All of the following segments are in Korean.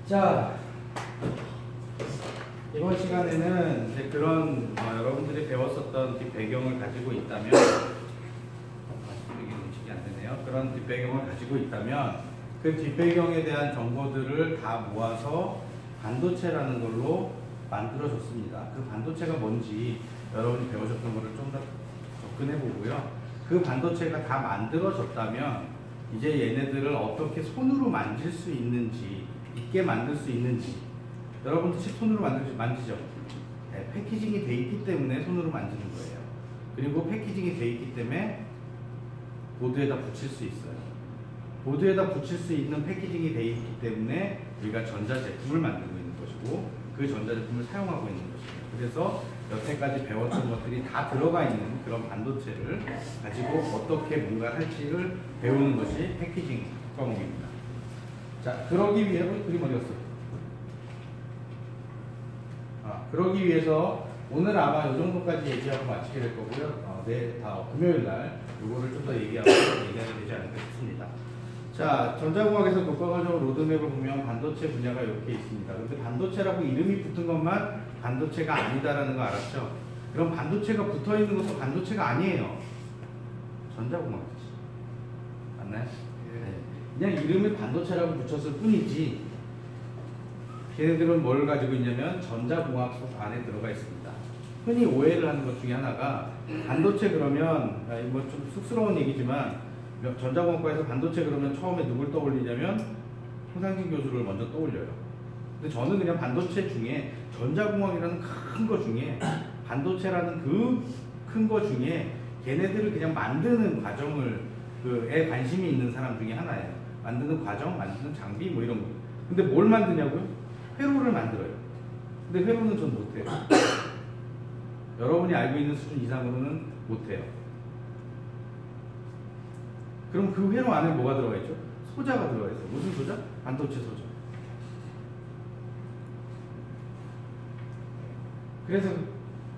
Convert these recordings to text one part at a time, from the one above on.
자, 이번 시간에는 이제 그런 여러분들이 배웠었던 뒷배경을 가지고 있다면 이게 인식이 안 되네요. 그런 뒷배경을 가지고 있다면 그 뒷배경에 대한 정보들을 다 모아서 반도체라는 걸로 만들어졌습니다. 그 반도체가 뭔지 여러분이 배우셨던 거를 좀 더 접근해 보고요. 그 반도체가 다 만들어졌다면 이제 얘네들을 어떻게 손으로 만질 수 있는지, 있게 만들 수 있는지. 여러분들 집 손으로 만지죠? 네, 패키징이 돼 있기 때문에 손으로 만지는 거예요. 그리고 패키징이 돼 있기 때문에 보드에다 붙일 수 있어요. 보드에다 붙일 수 있는 패키징이 돼 있기 때문에 우리가 전자제품을 만들고 있는 것이고 그 전자제품을 사용하고 있는 것이에요. 그래서 여태까지 배웠던 것들이 다 들어가 있는 그런 반도체를 가지고 어떻게 뭔가 할지를 배우는 것이 패키징 과목입니다. 자, 그러기 위해 그림 어디 갔어? 그러기 위해서 오늘 아마 이 정도까지 얘기하고 마치게 될 거고요. 내일 금요일 날 이거를 좀 더 얘기하면 되지 않을까 싶습니다. 자, 전자공학에서 교과과정 로드맵을 보면 반도체 분야가 이렇게 있습니다. 근데 반도체라고 이름이 붙은 것만 반도체가 아니다라는 거 알았죠? 그럼 반도체가 붙어 있는 것도 반도체가 아니에요. 전자공학이지. 맞나요? 네. 그냥 이름을 반도체라고 붙였을 뿐이지 걔네들은 뭘 가지고 있냐면 전자공학 속 안에 들어가 있습니다. 흔히 오해를 하는 것 중에 하나가 반도체 그러면 뭐 좀 쑥스러운 얘기지만 전자공학과에서 반도체 그러면 처음에 누굴 떠올리냐면 홍상진 교수를 먼저 떠올려요. 근데 저는 그냥 반도체 중에 전자공학이라는 큰 거 중에 반도체라는 그 큰 거 중에 걔네들을 그냥 만드는 과정을 에 관심이 있는 사람 중에 하나예요. 만드는 과정, 만드는 장비 뭐 이런 거. 근데 뭘 만드냐고요? 회로를 만들어요. 근데 회로는 전 못해요. 여러분이 알고 있는 수준 이상으로는 못해요. 그럼 그 회로 안에 뭐가 들어가 있죠? 소자가 들어가 있어요. 무슨 소자? 반도체 소자. 그래서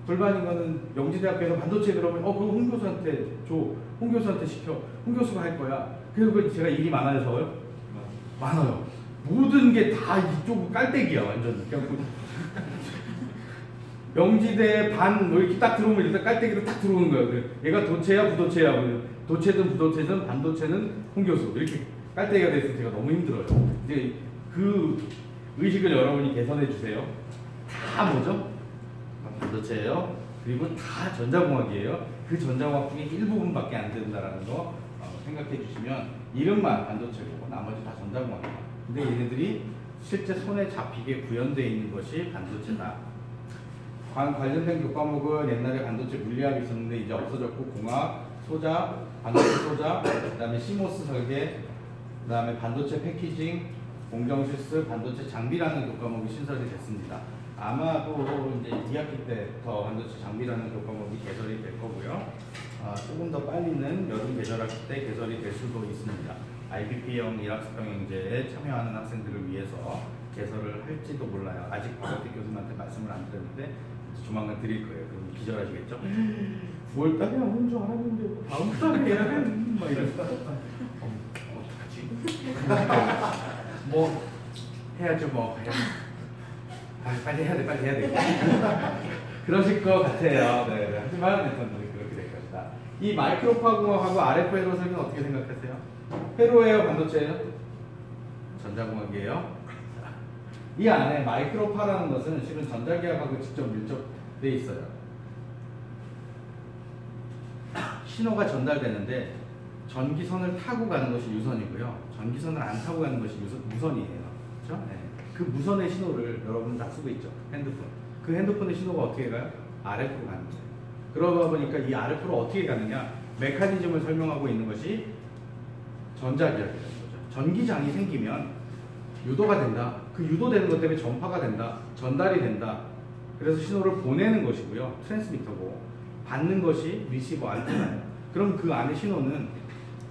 불만인 거는 영지대학교에서 반도체 그러면 그거 홍 교수한테 줘. 홍 교수한테 시켜. 홍 교수가 할 거야. 그래서 제가 일이 많아서요? 많아요. 모든 게 다 이쪽 깔때기야 완전. 영지대 반 뭐 이렇게 딱 들어오면 일단 깔때기로 딱 들어오는 거예요. 얘가 도체야 부도체야. 도체든 부도체든 반도체는 홍 교수. 이렇게 깔때기가 돼서 제가 너무 힘들어요. 이제 그 의식을 여러분이 개선해 주세요. 다 뭐죠? 반도체예요. 그리고 다 전자공학이에요. 그 전자공학 중에 일부분밖에 안 된다라는 거 생각해 주시면 이름만 반도체고 나머지 다 전자공학이에요. 근데 얘네들이 실제 손에 잡히게 구현되어 있는 것이 반도체다. 관련된 교과목은 옛날에 반도체 물리학이 있었는데 이제 없어졌고 공학, 소자, 반도체 소자, 그 다음에 시모스 설계, 그 다음에 반도체 패키징, 공정 실습, 반도체 장비라는 교과목이 신설이 됐습니다. 아마도 이제 2학기 때부터 반도체 장비라는 교과목이 개설이 될 거고요. 조금 더 빨리는 여름 계절학기 때 개설이 될 수도 있습니다. IBP형 일학습병행제에 참여하는 학생들을 위해서 개설을 할지도 몰라요. 아직 박학대 교수님한테 말씀을 안 드렸는데 조만간 드릴 거예요. 그럼 기절하시겠죠? 9월달에 하는 줄 알았는데 다음 달에 해야 돼. 막 이러니까 어떡하지? 뭐 해야죠 뭐. 빨리 해야 돼, 빨리 해야 돼. 그러실 것 같아요. 네, 하지만 일단 그렇게 될 것이다. 이 마이크로파 공학하고 RF 회로 설계는 어떻게 생각하세요? 회로예요, 반도체예요? 전자공학이에요. 이 안에 마이크로파라는 것은 실은 전자기학하고 직접 밀접돼 있어요. 신호가 전달되는데 전기선을 타고 가는 것이 유선이고요. 전기선을 안 타고 가는 것이 무선이에요. 그렇죠? 네. 그 무선의 신호를 여러분 다 쓰고 있죠. 핸드폰. 그 핸드폰의 신호가 어떻게 가요? RF로 가는 거예요. 그러다 보니까 이 RF로 어떻게 가느냐? 메커니즘을 설명하고 있는 것이 전자기학이라는 거죠. 전기장이 생기면 유도가 된다. 그 유도되는 것 때문에 전파가 된다. 전달이 된다. 그래서 신호를 보내는 것이고요. 트랜스미터고 받는 것이 리시버 안테나예요. 그럼 그 안에 신호는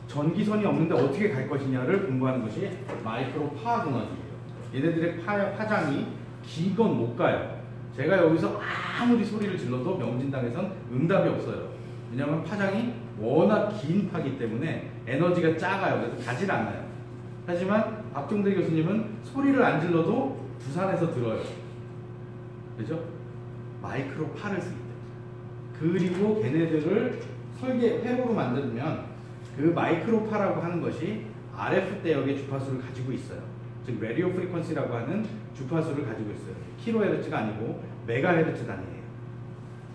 전기선이 없는데 어떻게 갈 것이냐를 공부하는 것이 마이크로파 공학이에요. 얘네들의 파장이 긴 건 못 가요. 제가 여기서 아무리 소리를 질러도 명진당에선 응답이 없어요. 왜냐하면 파장이 워낙 긴 파기 때문에 에너지가 작아요. 그래서 가질 않아요. 하지만 박종대 교수님은 소리를 안 질러도 부산에서 들어요. 그죠? 마이크로 파를 쓰기 때문에. 그리고 걔네들을 회로로 만들면 그 마이크로 파라고 하는 것이 RF 대역의 주파수를 가지고 있어요. 즉 라디오 프리퀀시라고 하는 주파수를 가지고 있어요. 킬로헤르츠가 아니고 메가헤르츠 단위예요.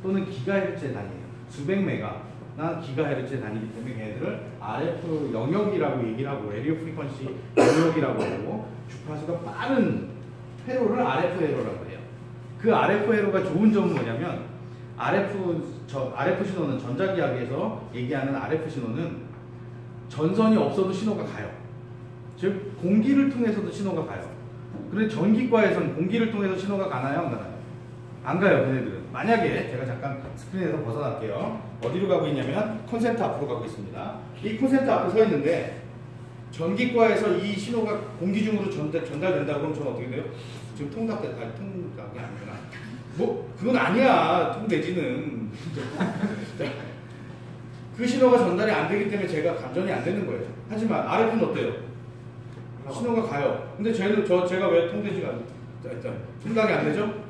또는 기가헤르츠의 단위예요. 수백 메가나 기가헤르츠의 단위이기 때문에 걔네들을 RF 영역이라고 얘기를 하고 라디오 프리퀀시 영역이라고 하고 주파수가 빠른 회로를 RF 회로라고 해요. 그 RF 회로가 좋은 점은 뭐냐면 RF 신호는 전자기학에서 얘기하는 RF 신호는 전선이 없어도 신호가 가요. 즉 공기를 통해서도 신호가 가요. 그런데 전기과에서는 공기를 통해서 신호가 가나요? 안 가나요? 안 가요. 걔네들은. 만약에 제가 잠깐 스크린에서 벗어날게요. 어디로 가고 있냐면 콘센트 앞으로 가고 있습니다. 이 콘센트 앞에 서 있는데 전기과에서 이 신호가 공기 중으로 전달된다고 그러면 저는 어떻게 돼요? 지금 통닭이 아니구나. 뭐 그건 아니야. 통돼지는 그 신호가 전달이 안 되기 때문에 제가 감전이 안 되는 거예요. 하지만 RF는 어때요? 신호가 가요. 근데 제가 왜 통돼지가 통닭이 안 되죠?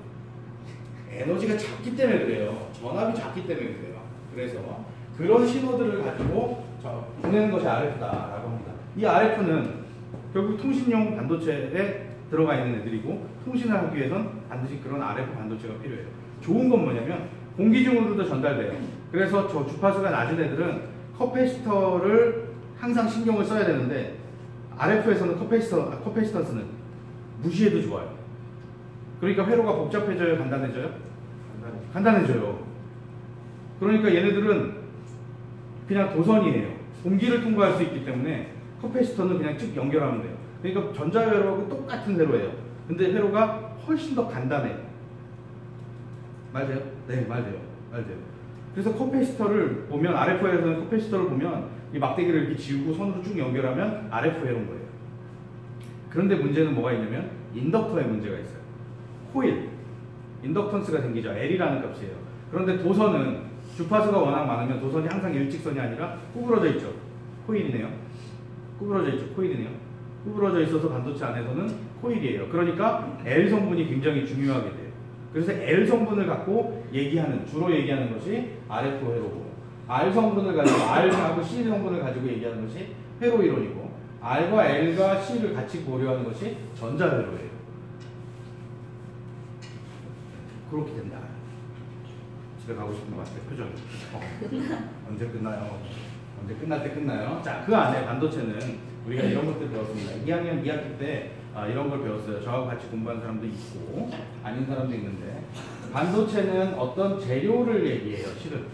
에너지가 작기 때문에 그래요. 전압이 작기 때문에 그래요. 그래서 그런 신호들을 가지고 보내는 것이 RF다라고 합니다. 이 RF는 결국 통신용 반도체에 들어가 있는 애들이고 통신을 하기 위해선 반드시 그런 RF 반도체가 필요해요. 좋은 건 뭐냐면 공기 중으로도 전달돼요. 그래서 저 주파수가 낮은 애들은 커패시터를 항상 신경을 써야 되는데 RF에서는 커패시턴스는 무시해도 좋아요. 그러니까 회로가 복잡해져요? 간단해져요? 간단해져요. 그러니까 얘네들은 그냥 도선이에요. 공기를 통과할 수 있기 때문에 커패시턴은 그냥 쭉 연결하면 돼요. 그러니까 전자회로하고 똑같은 회로예요. 근데 회로가 훨씬 더 간단해요. 말 돼요? 네, 말 돼요. 그래서 커패시터를 보면 RF에서는 커패시터를 보면 이 막대기를 이렇게 지우고 선으로 쭉 연결하면 RF 회로인 거예요. 그런데 문제는 뭐가 있냐면 인덕터에 문제가 있어요. 코일, 인덕턴스가 생기죠. L이라는 값이에요. 그런데 도선은 주파수가 워낙 많으면 도선이 항상 일직선이 아니라 구부러져 있죠. 코일이네요. 구부러져 있어서 반도체 안에서는 코일이에요. 그러니까 L 성분이 굉장히 중요하게 돼요. 그래서 L 성분을 갖고 주로 얘기하는 것이 RF 회로고, R 성분을 가지고 R하고 C 성분을 가지고 얘기하는 것이 회로 이론이고, R과 L과 C를 같이 고려하는 것이 전자 회로예요. 그렇게 된다. 집에 가고 싶은 것 같아요. 표정이. 언제 끝나요? 언제 끝날 때 끝나요? 자, 그 안에 반도체는 우리가 이런 것들 배웠습니다. 2학년 2학기 때 이런 걸 배웠어요. 저하고 같이 공부한 사람도 있고 아닌 사람도 있는데, 반도체는 어떤 재료를 얘기해요. 실은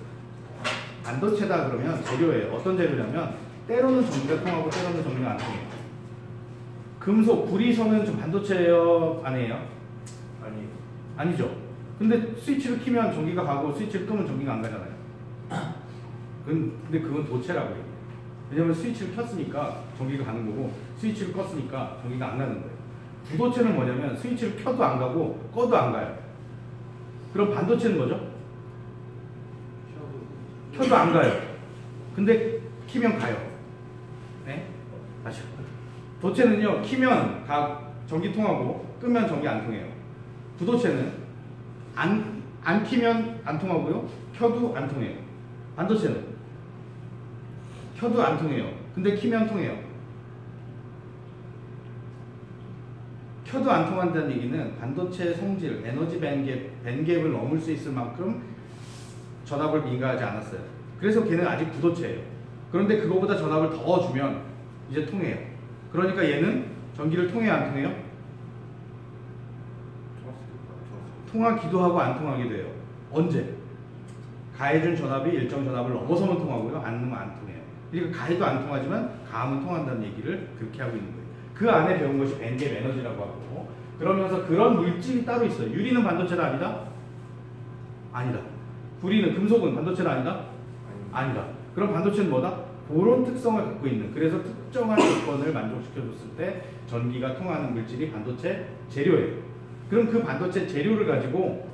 반도체다 그러면 재료예요. 어떤 재료냐면 때로는 전기가 통하고 때로는 전기가 안 통해요. 금속, 불이선은 좀 반도체예요? 아니에요? 아니죠. 근데 스위치를 키면 전기가 가고 스위치를 끄면 전기가 안 가잖아요. 근데 그건 도체라고 해요. 왜냐면 스위치를 켰으니까 전기가 가는 거고 스위치를 껐으니까 전기가 안 가는 거예요. 부도체는 뭐냐면 스위치를 켜도 안 가고 꺼도 안 가요. 그럼 반도체는 뭐죠? 켜도 안 가요. 근데 키면 가요. 네? 다시. 도체는요, 키면 전기 통하고 끄면 전기 안 통해요. 부도체는 안 키면 안 통하고요, 켜도 안 통해요. 반도체는 켜도 안 통해요. 근데 키면 통해요. 켜도 안 통한다는 얘기는 반도체의 성질, 에너지 밴갭을 넘을 수 있을 만큼 전압을 미가하지 않았어요. 그래서 걔는 아직 부도체예요. 그런데 그거보다 전압을 더 주면 이제 통해요. 그러니까 얘는 전기를 통해야 안 통해요? 통하기도 하고 안 통하기도 해요. 언제? 가해준 전압이 일정 전압을 넘어서면 통하고요, 안 넘으면 안 통해요. 그러니까 가해도 안 통하지만 가하면 통한다는 얘기를 그렇게 하고 있는 거예요. 그 안에 배운 것이 밴갭 에너지라고 하고, 그러면서 그런 물질이 따로 있어요. 유리는 반도체다 아니다? 아니다. 구리는, 금속은 반도체다 아니다? 아니다. 그럼 반도체는 뭐다? 그런 특성을 갖고 있는, 그래서 특정한 조건을 만족시켜줬을 때 전기가 통하는 물질이 반도체 재료예요. 그럼 그 반도체 재료를 가지고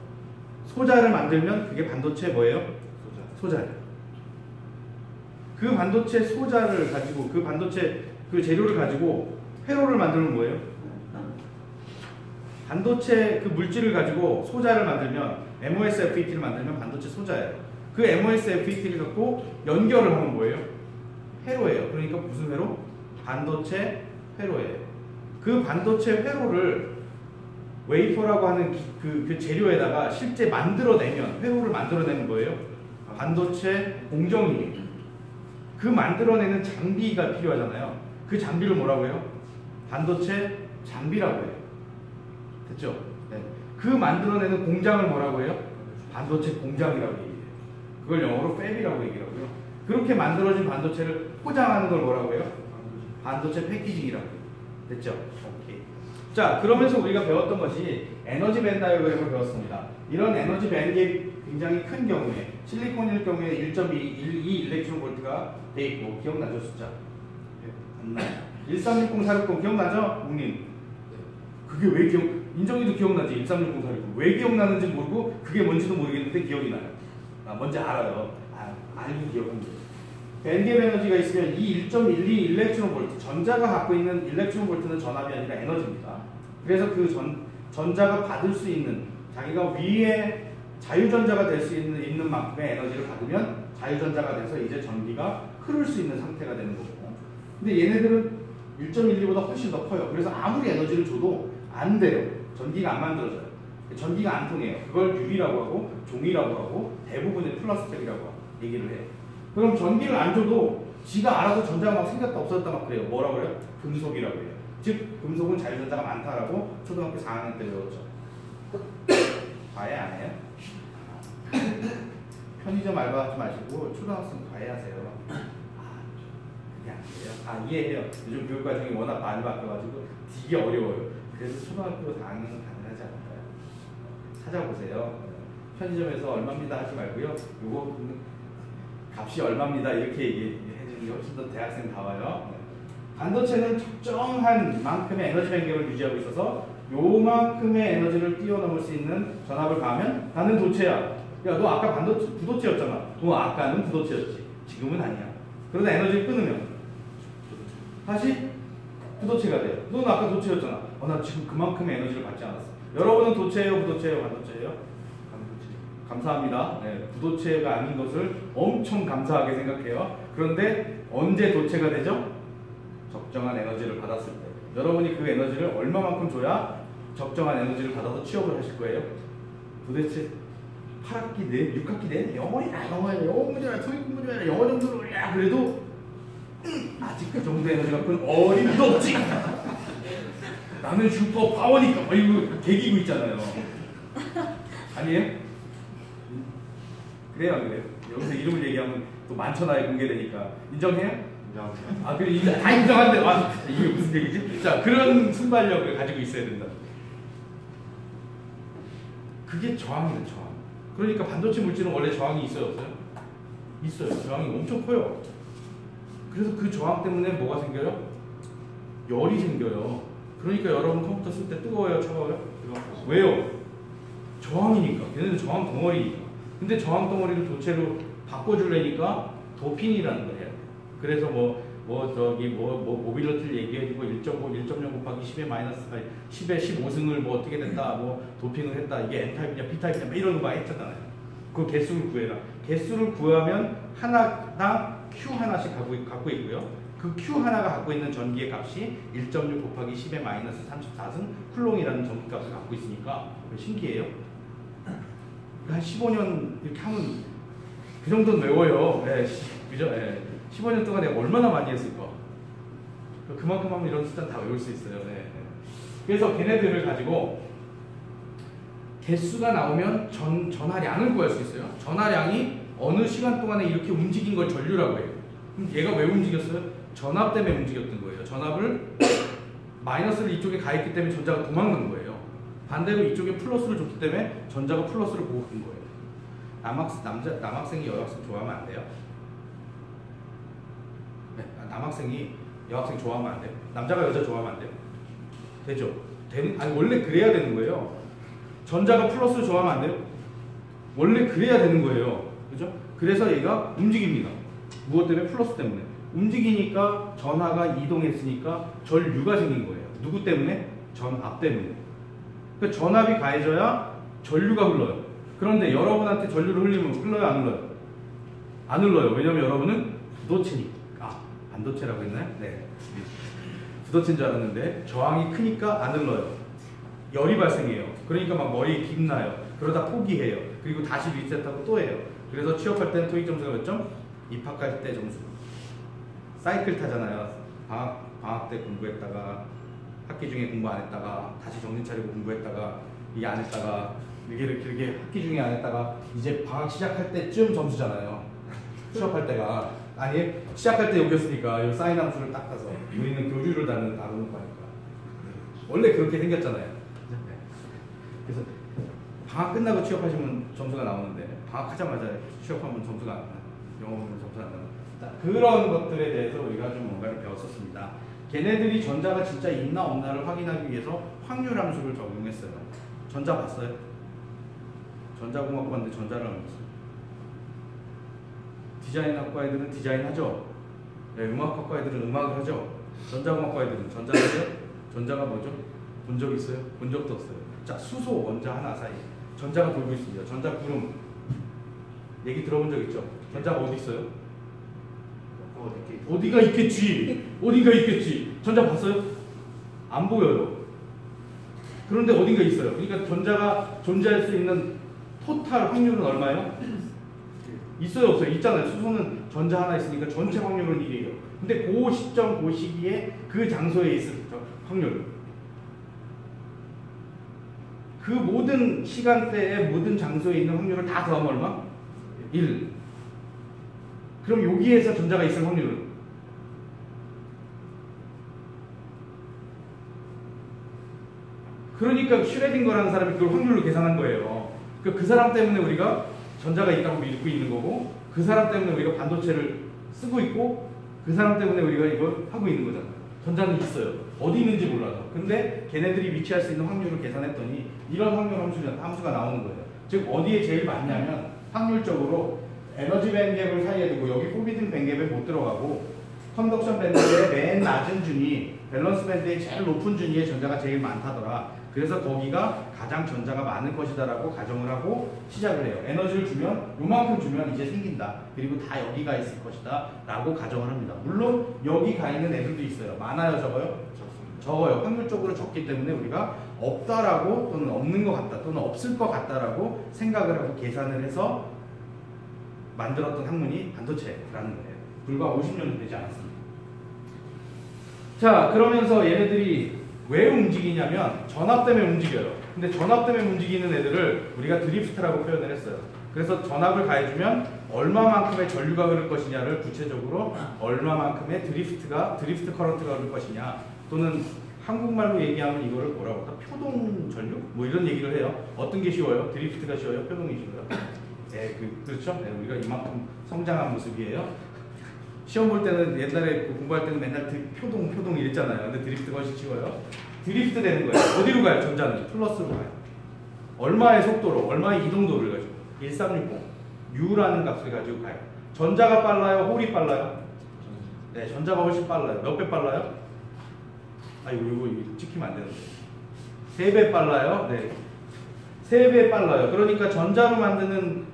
소자를 만들면 그게 반도체 뭐예요? 소자예요. 그 반도체 소자를 가지고, 그 반도체 그 재료를 가지고 회로를 만들면 뭐예요? 반도체 그 물질을 가지고 소자를 만들면 MOSFET를 만들면 반도체 소자예요. 그 MOSFET를 갖고 연결을 하면 뭐예요? 회로예요. 그러니까 무슨 회로? 반도체 회로예요. 그 반도체 회로를 웨이퍼라고 하는 그 재료에다가 실제 만들어내면 회로를 만들어내는 거예요. 반도체 공정이 그 만들어내는 장비가 필요하잖아요. 그 장비를 뭐라고 해요? 반도체 장비라고 해요. 됐죠? 네. 그 만들어내는 공장을 뭐라고 해요? 반도체 공장이라고 얘기해요. 그걸 영어로 팹이라고 얘기하고요. 그렇게 만들어진 반도체를 포장하는 걸 뭐라고 해요? 반도체 패키징이라고 해요. 됐죠? 오케이. 자, 그러면서 우리가 배웠던 것이 에너지 밴 다이어그램을 배웠습니다. 이런 에너지 밴이 굉장히 큰 경우에 실리콘일 경우에 1.2 일렉트론 볼트가 돼 있고 기억나죠? 숫자? 안 나요. 1360, 460 기억나죠? 웅님? 그게 왜 인정이도 기억나지? 1360, 460 왜 기억나는지 모르고 그게 뭔지도 모르겠는데 기억이 나요. 뭔지 알아요. 알고 기억하면 돼요. 밴드갭 에너지가 있으면 이 1.12 일렉트론 볼트, 전자가 갖고 있는 일렉트론 볼트는 전압이 아니라 에너지입니다. 그래서 그 전자가 받을 수 있는, 자기가 위에 자유전자가 될 수 있는 만큼의 에너지를 받으면 자유전자가 돼서 이제 전기가 흐를 수 있는 상태가 되는 거고. 근데 얘네들은 1.12보다 훨씬 더 커요. 그래서 아무리 에너지를 줘도 안 돼요. 전기가 안 만들어져요. 전기가 안 통해요. 그걸 유리라고 하고 종이라고 하고 대부분의 플라스틱이라고 얘기를 해요. 그럼 전기를 안 줘도 지가 알아서 전자가 막 생겼다 없어졌다 막 그래요. 뭐라고 그래요? 금속이라고 해요. 즉 금속은 자유전자가 많다라고 초등학교 4학년 때 배웠죠. 과외 안 해요? 편의점 알바하지 마시고 초등학생 과외하세요. 그게 안 돼요. 이해해요. 요즘 교육과정이 워낙 많이 바뀌어가지고 되게 어려워요. 그래서 초등학교 4학년은 가능하지 않을까요? 찾아보세요. 편의점에서 얼마입니다 하지 말고요. 요거 값이 얼마입니다 이렇게 얘기해주는 게 훨씬 더 대학생다워요. 반도체는 적정한 만큼의 에너지 밴드갭을 유지하고 있어서 요만큼의 에너지를 뛰어넘을 수 있는 전압을 가하면 나는 도체야. 야, 너 아까 부도체였잖아. 너 아까는 부도체였지. 지금은 아니야. 그러다 에너지를 끊으면 다시 부도체가 돼요. 넌 아까 도체였잖아. 나 지금 그만큼의 에너지를 받지 않았어. 여러분은 도체예요, 부도체예요, 반도체예요? 감사합니다. 네, 부도체가 아닌 것을 엄청 감사하게 생각해요. 그런데 언제 도체가 되죠? 적정한 에너지를 받았을 때. 여러분이 그 에너지를 얼마만큼 줘야 적정한 에너지를 받아서 취업을 하실 거예요? 도대체 8학기 내, 6학기 내 영어이나 영어 문제나 토익 문제나 영어 정도를 올려 그래도 아직 그 정도 에너지 갖고는 어림도 없지. 나는 슈퍼 파워니까 이거 개기고 있잖아요. 아니에요? 그래요, 안 그래요? 여기서 이름을 얘기하면 또 만천하에 공개되니까 인정해요? 인정합니다. 그래 다 인정한데 이게 무슨 얘기지? 자, 그런 순발력을 가지고 있어야 된다. 그게 저항이에요, 저항. 그러니까 반도체 물질은 원래 저항이 있어요, 없어요? 있어요. 저항이 엄청 커요. 그래서 그 저항 때문에 뭐가 생겨요? 열이 생겨요. 그러니까 여러분 컴퓨터 쓸 때 뜨거워요, 차가워요? 뜨거워요. 왜요? 저항이니까. 걔네들 저항 덩어리니까. 근데 저항 덩어리를 도체로 바꿔주려니까 도핑이라는 거예요. 그래서 모빌러티를 얘기해주고 1.0 곱하기 10의 마이너스 10의 15승을 뭐 어떻게 됐다, 뭐 도핑을 했다, 이게 N타입이냐 P타입이냐 뭐 이런 거 했잖아요. 그 개수를 구해라. 개수를 구하면 하나당 Q 하나씩 갖고 있고요. 그 Q 하나가 갖고 있는 전기의 값이 1.6 곱하기 10의 마이너스 34승 쿨롱이라는 전기 값을 갖고 있으니까 신기해요. 한 15년 이렇게 하면 그 정도는 외워요. 네, 그죠? 네. 15년 동안 내가 얼마나 많이 했을까? 그만큼 하면 이런 숫자는 다 외울 수 있어요. 네. 그래서 걔네들을 가지고 개수가 나오면 전하량을 구할 수 있어요. 전하량이 어느 시간 동안에 이렇게 움직인 걸 전류라고 해요. 그럼 얘가 왜 움직였어요? 전압 때문에 움직였던 거예요. 전압을 마이너스를 이쪽에 가했기 때문에 전자가 도망간 거예요. 반대로 이쪽에 플러스를 줬기 때문에 전자가 플러스를 보고 간 거예요. 남학생이 여학생 좋아하면 안 돼요? 네, 남학생이 여학생 좋아하면 안 돼요? 남자가 여자 좋아하면 안 돼요? 되죠? 아니 원래 그래야 되는 거예요. 전자가 플러스를 좋아하면 안 돼요? 원래 그래야 되는 거예요. 그죠? 그래서 얘가 움직입니다. 무엇 때문에? 플러스 때문에. 움직이니까 전하가 이동했으니까 전류가 생긴 거예요. 누구 때문에? 전압 때문에. 그러니까 전압이 가해져야 전류가 흘러요. 그런데 여러분한테 전류를 흘리면 흘러요, 안 흘러요? 안 흘러요. 왜냐면 여러분은 부도체니까. 아, 반도체라고 했나요? 네. 부도체인 줄 알았는데 저항이 크니까 안 흘러요. 열이 발생해요. 그러니까 막 머리에 김나요. 그러다 포기해요. 그리고 다시 리셋하고 또 해요. 그래서 취업할 때는 토익 점수가 몇 점? 입학할 때 점수. 사이클 타잖아요. 방학 때 공부했다가 학기 중에 공부 안 했다가 다시 정신 차리고 공부했다가 이게 안 했다가 이게 학기 중에 안 했다가 이제 방학 시작할 때쯤 점수잖아요. 취업할 때가 아니 시작할 때 여기였으니까 이 사인 함수를 딱 따서 우리는 교류를 다루는 거니까 원래 그렇게 생겼잖아요. 그래서 방학 끝나고 취업하시면 점수가 나오는데 방학하자마자 취업하면 점수가 안 나요. 영어 보면 점수가 안 나요. 그런 것들에 대해서 우리가 좀 뭔가를 배웠었습니다. 걔네들이 전자가 진짜 있나 없나를 확인하기 위해서 확률 함수를 적용했어요. 전자 봤어요? 전자공학과 봤는데 전자를 안 봤어요. 디자인학과 애들은 디자인하죠. 네, 음악학과 애들은 음악을 하죠. 전자공학과 애들은 전자를 하죠. 전자가 뭐죠? 본 적 있어요? 본 적도 없어요. 자, 수소, 원자 하나 사이 전자가 돌고 있습니다. 전자 구름 얘기 들어본 적 있죠? 전자가 어디 있어요? 어디가 있겠지. 어딘가 있겠지. 전자 봤어요? 안 보여요. 그런데 어딘가 있어요. 그러니까 전자가 존재할 수 있는 토탈 확률은 얼마예요? 있어요, 없어요? 있잖아요. 수소는 전자 하나 있으니까 전체 확률은 1이에요. 근데 그 시점, 그 시기에 그 장소에 있을 확률. 그 모든 시간대에 모든 장소에 있는 확률을 다 더하면 얼마? 1. 그럼 여기에서 전자가 있을 확률은? 그러니까 슈레딩거라는 사람이 그걸 확률로 계산한 거예요. 그 사람 때문에 우리가 전자가 있다고 믿고 있는 거고 그 사람 때문에 우리가 반도체를 쓰고 있고 그 사람 때문에 우리가 이걸 하고 있는 거잖아요. 전자는 있어요. 어디 있는지 몰라서. 근데 걔네들이 위치할 수 있는 확률을 계산했더니 이런 확률 함수가 나오는 거예요. 즉 어디에 제일 많냐면 확률적으로 에너지 밴드갭을 사이에 두고 여기 포비든 밴드갭에 못 들어가고 컨덕션 밴드의 맨 낮은 준위 밸런스 밴드의 제일 높은 준위에 전자가 제일 많다더라. 그래서 거기가 가장 전자가 많을 것이다 라고 가정을 하고 시작을 해요. 에너지를 주면 요만큼 주면 이제 생긴다. 그리고 다 여기가 있을 것이다 라고 가정을 합니다. 물론 여기 가 있는 애들도 있어요. 많아요, 적어요? 적어요. 확률적으로 적기 때문에 우리가 없다라고 또는 없는 것 같다 또는 없을 것 같다라고 생각을 하고 계산을 해서 만들었던 학문이 반도체라는 거예요. 불과 50년도 되지 않았습니다. 자, 그러면서 얘네들이 왜 움직이냐면 전압 때문에 움직여요. 근데 전압 때문에 움직이는 애들을 우리가 드리프트라고 표현을 했어요. 그래서 전압을 가해주면 얼마만큼의 전류가 흐를 것이냐를 구체적으로 얼마만큼의 드리프트 커런트가 흐를 것이냐 또는 한국말로 얘기하면 이거를 뭐라고 할까? 표동 전류? 뭐 이런 얘기를 해요. 어떤 게 쉬워요? 드리프트가 쉬워요? 표동이 쉬워요? 네, 그렇죠? 네, 우리가 이만큼 성장한 모습이에요. 시험 볼 때는 옛날에 공부할 때는 맨날 표동 이랬잖아요. 근데 드리프트가 훨씬 쉬워요. 드리프트 되는 거예요. 어디로 가요? 전자는 플러스로 가요. 얼마의 속도로, 얼마의 이동도를 가지고 1360 U라는 값을 가지고 가요. 전자가 빨라요? 홀이 빨라요? 네, 전자가 훨씬 빨라요. 몇 배 빨라요? 아이고 이거 찍히면 안 되는데 3배 빨라요? 네, 3배 빨라요. 그러니까 전자로 만드는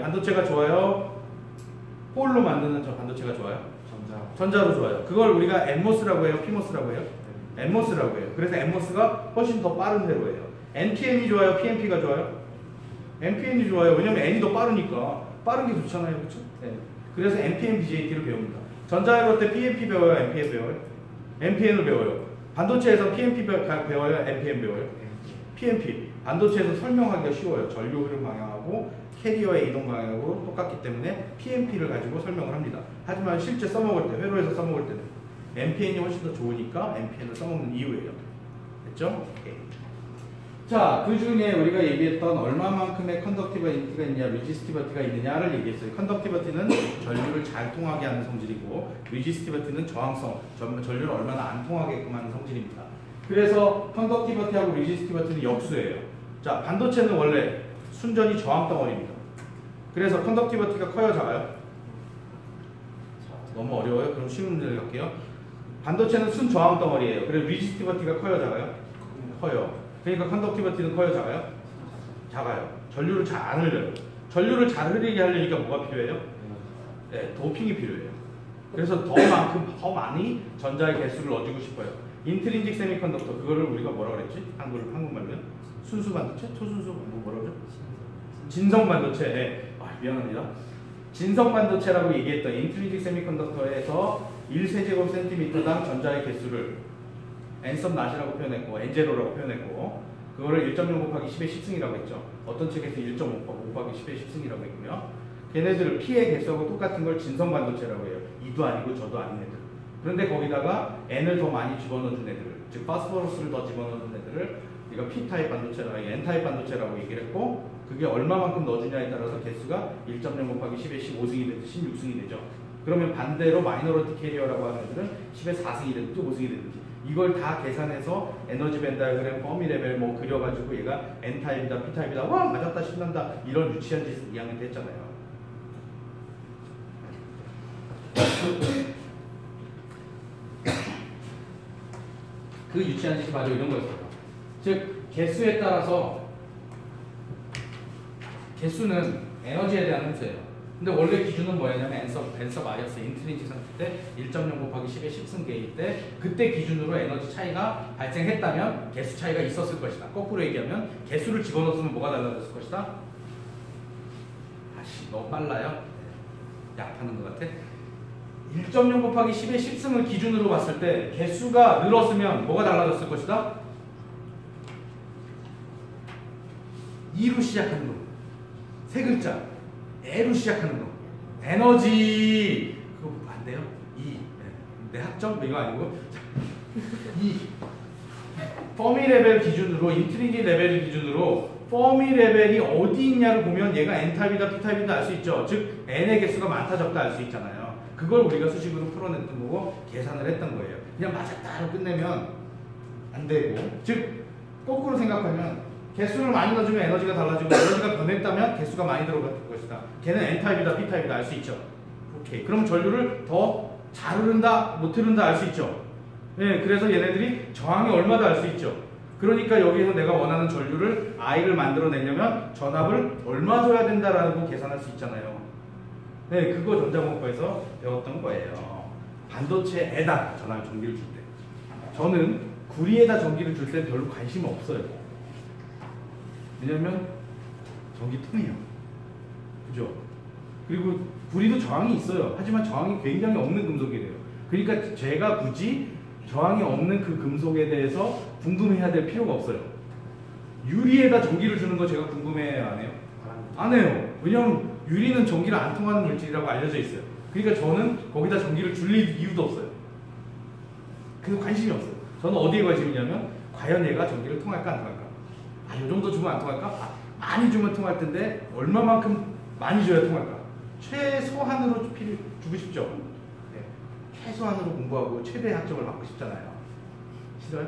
반도체가 좋아요? 홀로 만드는 저 반도체가 좋아요? 전자로 좋아요. 그걸 우리가 NMOS라고 해요? PMOS라고 해요? NMOS라고 해요. 그래서 NMOS가 훨씬 더 빠른 회로예요. NPN이 좋아요? PNP가 좋아요? NPN이 좋아요. 왜냐면 N이 더 빠르니까. 빠른 게 좋잖아요. 그렇죠? 네. 그래서 NPN BJT를 배웁니다. 전자회로 때 PNP 배워요? NPN 배워요? NPN을 배워요. 반도체에서 PNP 배워요? NPN 배워요? PNP. 반도체에서 설명하기가 쉬워요. 전류 흐름 방향하고 캐리어의 이동 방향하고 똑같기 때문에 PNP를 가지고 설명을 합니다. 하지만 실제 써먹을 때, 회로에서 써먹을 때는 NPN이 훨씬 더 좋으니까 NPN을 써먹는 이유예요. 됐죠? 오케이. 자, 그 중에 우리가 얘기했던 얼마만큼의 컨덕티비티가 있냐, 리지스티비티가 있느냐를 얘기했어요. 컨덕티비티는 전류를 잘 통하게 하는 성질이고 리지스티비티는 저항성, 전류를 얼마나 안 통하게끔 하는 성질입니다. 그래서 컨덕티비티하고 리지스티비티는 역수예요. 자, 반도체는 원래 순전히 저항 덩어리입니다. 그래서 컨덕티비티가 커요, 작아요? 너무 어려워요? 그럼 쉬운 문제를 갈게요. 반도체는 순 저항 덩어리예요. 그래서 리지스티버티가 커요, 작아요? 커요. 그러니까 컨덕티버티는 커요, 작아요? 작아요. 전류를 잘 안 흘려요. 전류를 잘 흐리게 하려니까 뭐가 필요해요? 네, 도핑이 필요해요. 그래서 더 많이 전자의 개수를 얻고 싶어요. 인트린직 세미컨덕터, 그거를 우리가 뭐라 그랬지? 한국말로요? 순수 반도체? 초순수? 뭐라 그러죠? 진성 반도체. 네. 미안합니다. 진성 반도체라고 얘기했던 인트린직 세미컨덕터에서 1세제곱센티미터당 전자의 개수를 n썸 낫이라고 표현했고 n0라고 표현했고, 그거를 1.0 곱하기 10의 10승이라고 했죠. 어떤 책에서 1.5 곱하기 10의 10승이라고 했고요. 걔네들 P의 개수하고 똑같은 걸 진성 반도체라고 해요. 이도 아니고 저도 아닌 애들. 그런데 거기다가 N을 더 많이 집어넣어준 애들, 즉 파스포러스를 더 집어넣어준 애들을 우리가 P타입 반도체라고, N타입 반도체라고 얘기를 했고, 그게 얼마만큼 넣어주냐에 따라서 개수가 1.0 곱하기 10의 15승이 되든지 16승이 되죠. 그러면 반대로 마이너리티 캐리어라고 하는 애들은 10의 4승이 되든지 5승이 되든지, 이걸 다 계산해서 에너지 밴 다이어그램, 퍼미 레벨 뭐 그려가지고 얘가 N타입이다, P타입이다, 와 맞았다 신난다, 이런 유치한 짓을 2학년 때 했잖아요. 그 유치한 짓이 바로 이런 거였어요. 즉 개수에 따라서, 개수는 에너지에 대한 함수예요. 근데 원래 기준은 뭐였냐면 n서 마이너스 인트린직 상태 때 1.0 곱하기 10의 10승 개일 때, 그때 기준으로 에너지 차이가 발생했다면 개수 차이가 있었을 것이다. 거꾸로 얘기하면 개수를 집어넣었으면 뭐가 달라졌을 것이다. 아씨 너무 빨라요. 약하는 것 같아. 1.0 곱하기 10의 10승을 기준으로 봤을 때 개수가 늘었으면 뭐가 달라졌을 것이다. 2로 시작하는 거. 세 글자. E로 시작하는 거. 에너지. 그거 안 돼요? 2. 내 학점? 이거 아니고. 2. 퍼미 레벨 기준으로, 인트린직 레벨 기준으로 퍼미 레벨이 어디 있냐를 보면 얘가 N타입이다, P타입이다 알 수 있죠. 즉 N의 개수가 많다, 적다 알 수 있잖아요. 그걸 우리가 수식으로 풀어냈던 거고 계산을 했던 거예요. 그냥 맞았다 하고 끝내면 안 되고, 즉 거꾸로 생각하면 개수를 많이 넣어주면 에너지가 달라지고, 에너지가 변했다면 개수가 많이 들어갈 것이다. 걔는 N타입이다, P타입이다 알 수 있죠. 오케이. 그럼 전류를 더 잘 흐른다, 못 흐른다 알 수 있죠. 네, 그래서 얘네들이 저항이 얼마다 알 수 있죠. 그러니까 여기서 내가 원하는 전류를 I를 만들어내려면 전압을 얼마 줘야 된다라고 계산할 수 있잖아요. 네, 그거 전자공학과에서 배웠던 거예요. 반도체에다 전기를 줄 때. 저는 구리에다 전기를 줄 때 별로 관심 없어요. 왜냐면 전기통이에요. 그죠? 그리고 구리도 저항이 있어요. 하지만 저항이 굉장히 없는 금속이래요. 그러니까 제가 굳이 저항이 없는 그 금속에 대해서 궁금해야 될 필요가 없어요. 유리에다 전기를 주는 거 제가 궁금해해요, 안 해요? 안 해요. 왜냐면 유리는 전기를 안 통하는 물질이라고 알려져 있어요. 그러니까 저는 거기다 전기를 줄 이유도 없어요. 그래서 관심이 없어요. 저는 어디에 관심이 있냐면 과연 얘가 전기를 통할까 안 통할까. 이 정도 주면 안 통할까? 많이 주면 통할 텐데 얼마만큼 많이 줘야 통할까? 최소한으로 주고 싶죠? 네. 최소한으로 공부하고 최대 학점을 받고 싶잖아요. 싫어요?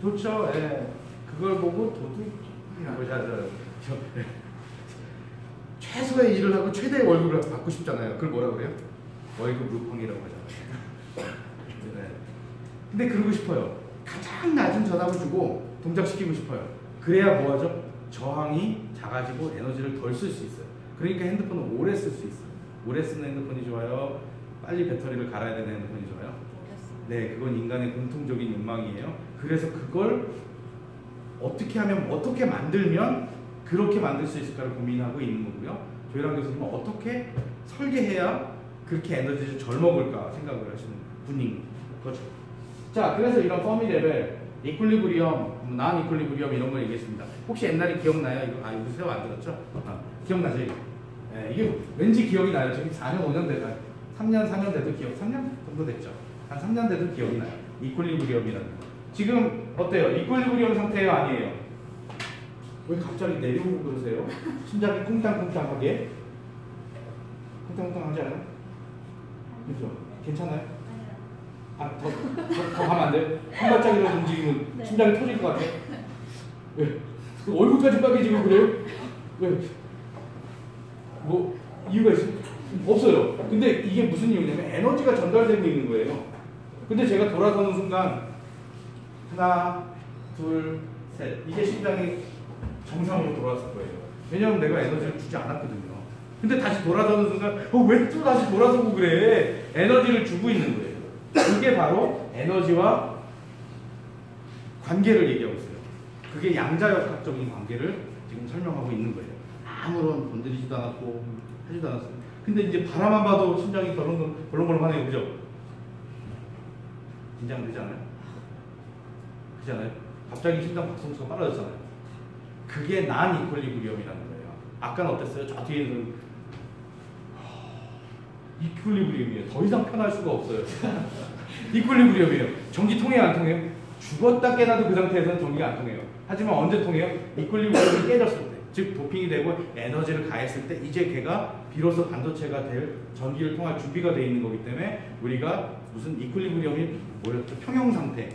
좋죠. 예. 그걸 보고 도둑이라고 하잖아요. 최소의 일을 하고 최대의 월급을 받고 싶잖아요. 그걸 뭐라고 그래요? 월급 루팡이라고 하잖아요. 네. 근데 그러고 싶어요. 가장 낮은 전압을 주고 동작시키고 싶어요. 그래야 뭐하죠? 저항이 작아지고 에너지를 덜 쓸 수 있어요. 그러니까 핸드폰은 오래 쓸 수 있어요. 오래 쓰는 핸드폰이 좋아요? 빨리 배터리를 갈아야 되는 핸드폰이 좋아요? 네, 그건 인간의 공통적인 욕망이에요. 그래서 그걸 어떻게 하면, 어떻게 만들면 그렇게 만들 수 있을까를 고민하고 있는 거고요. 조혜랑 교수님은 어떻게 설계해야 그렇게 에너지를 덜 먹을까 생각을 하시는 분인 거죠. 자, 그래서 이런 퍼미 레벨, 이퀄리브리엄, 난 이퀄리브리엄 이런 걸 얘기했습니다. 혹시 옛날에 기억나요? 이거 이거 새로 만들었죠? 기억나죠? 이거? 네, 이게 왠지 기억이 나요. 저기 4년, 5년 돼도 3년, 4년 돼도 기억, 3년 정도 됐죠? 한 3년 돼도 기억이 나요. 이퀄리브리엄이라는 거. 지금 어때요? 이퀄리브리엄 상태예요? 아니에요? 왜 갑자기 내려오고 그러세요? 심장이 쿵탕쿵탕하게? 쿵탕쿵탕하지 않아요? 그죠? 괜찮아요? 더 가면 안 돼요? 한 발짝이라도 움직이면 네. 심장이 터질 것 같아. 왜? 얼굴까지 빨개지고 그래요? 왜? 뭐 이유가 있어? 없어요. 근데 이게 무슨 이유냐면 에너지가 전달되고 있는 거예요. 근데 제가 돌아서는 순간 하나, 둘, 셋. 이게 심장이 정상으로 돌아왔을 거예요. 왜냐하면 내가 에너지를 주지 않았거든요. 근데 다시 돌아서는 순간 왜 또 다시 돌아서고 그래? 에너지를 주고 있는 거예요. 이게 바로 에너지와 관계를 얘기하고 있어요. 그게 양자역학적인 관계를 지금 설명하고 있는 거예요. 아무런 건드리지도 않았고 하지도 않았어요. 근데 이제 바라만 봐도 심장이 벌렁벌렁하네요. 그죠? 긴장되지 않아요? 그렇잖아요? 갑자기 심장 박동수가 빨라졌잖아요. 그게 난 이퀄리브리엄이라는 거예요. 아까는 어땠어요? 저 뒤에는 이퀄리브리엄이에요. 더 이상 편할 수가 없어요. 이퀄리브리엄이에요. 전기 통해요, 안 통해요? 죽었다 깨나도 그 상태에서는 전기가 안 통해요. 하지만 언제 통해요? 이퀄리브리엄이 깨졌을 때, 즉 도핑이 되고 에너지를 가했을 때 이제 걔가 비로소 반도체가 될 전기를 통할 준비가 되어 있는 거기 때문에 우리가 무슨 이퀄리브리엄이 뭐였죠? 평형 상태.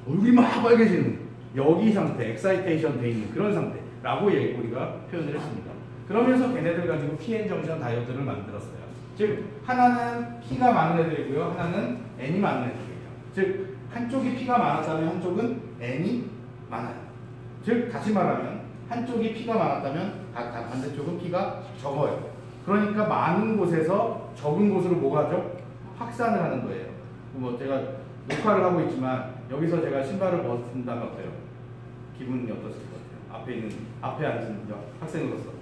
얼굴이 막 빨개지는 여기 상태, 엑사이테이션 돼 있는 그런 상태라고 우리가 표현을 했습니다. 그러면서 걔네들 가지고 PN 정션 다이오드를 만들었어요. 즉 하나는 P가 많은 애들이고요, 하나는 N이 많은 애들이에요. 즉 한쪽이 P가 많았다면 한쪽은 N이 많아요. 즉 다시 말하면 한쪽이 P가 많았다면 반대쪽은 P가 적어요. 그러니까 많은 곳에서 적은 곳으로 뭐 가죠? 확산을 하는 거예요. 뭐 제가 녹화를 하고 있지만 여기서 제가 신발을 벗는다면 어때요? 기분이 어떠실 것 같아요? 앞에 앉은 학생으로서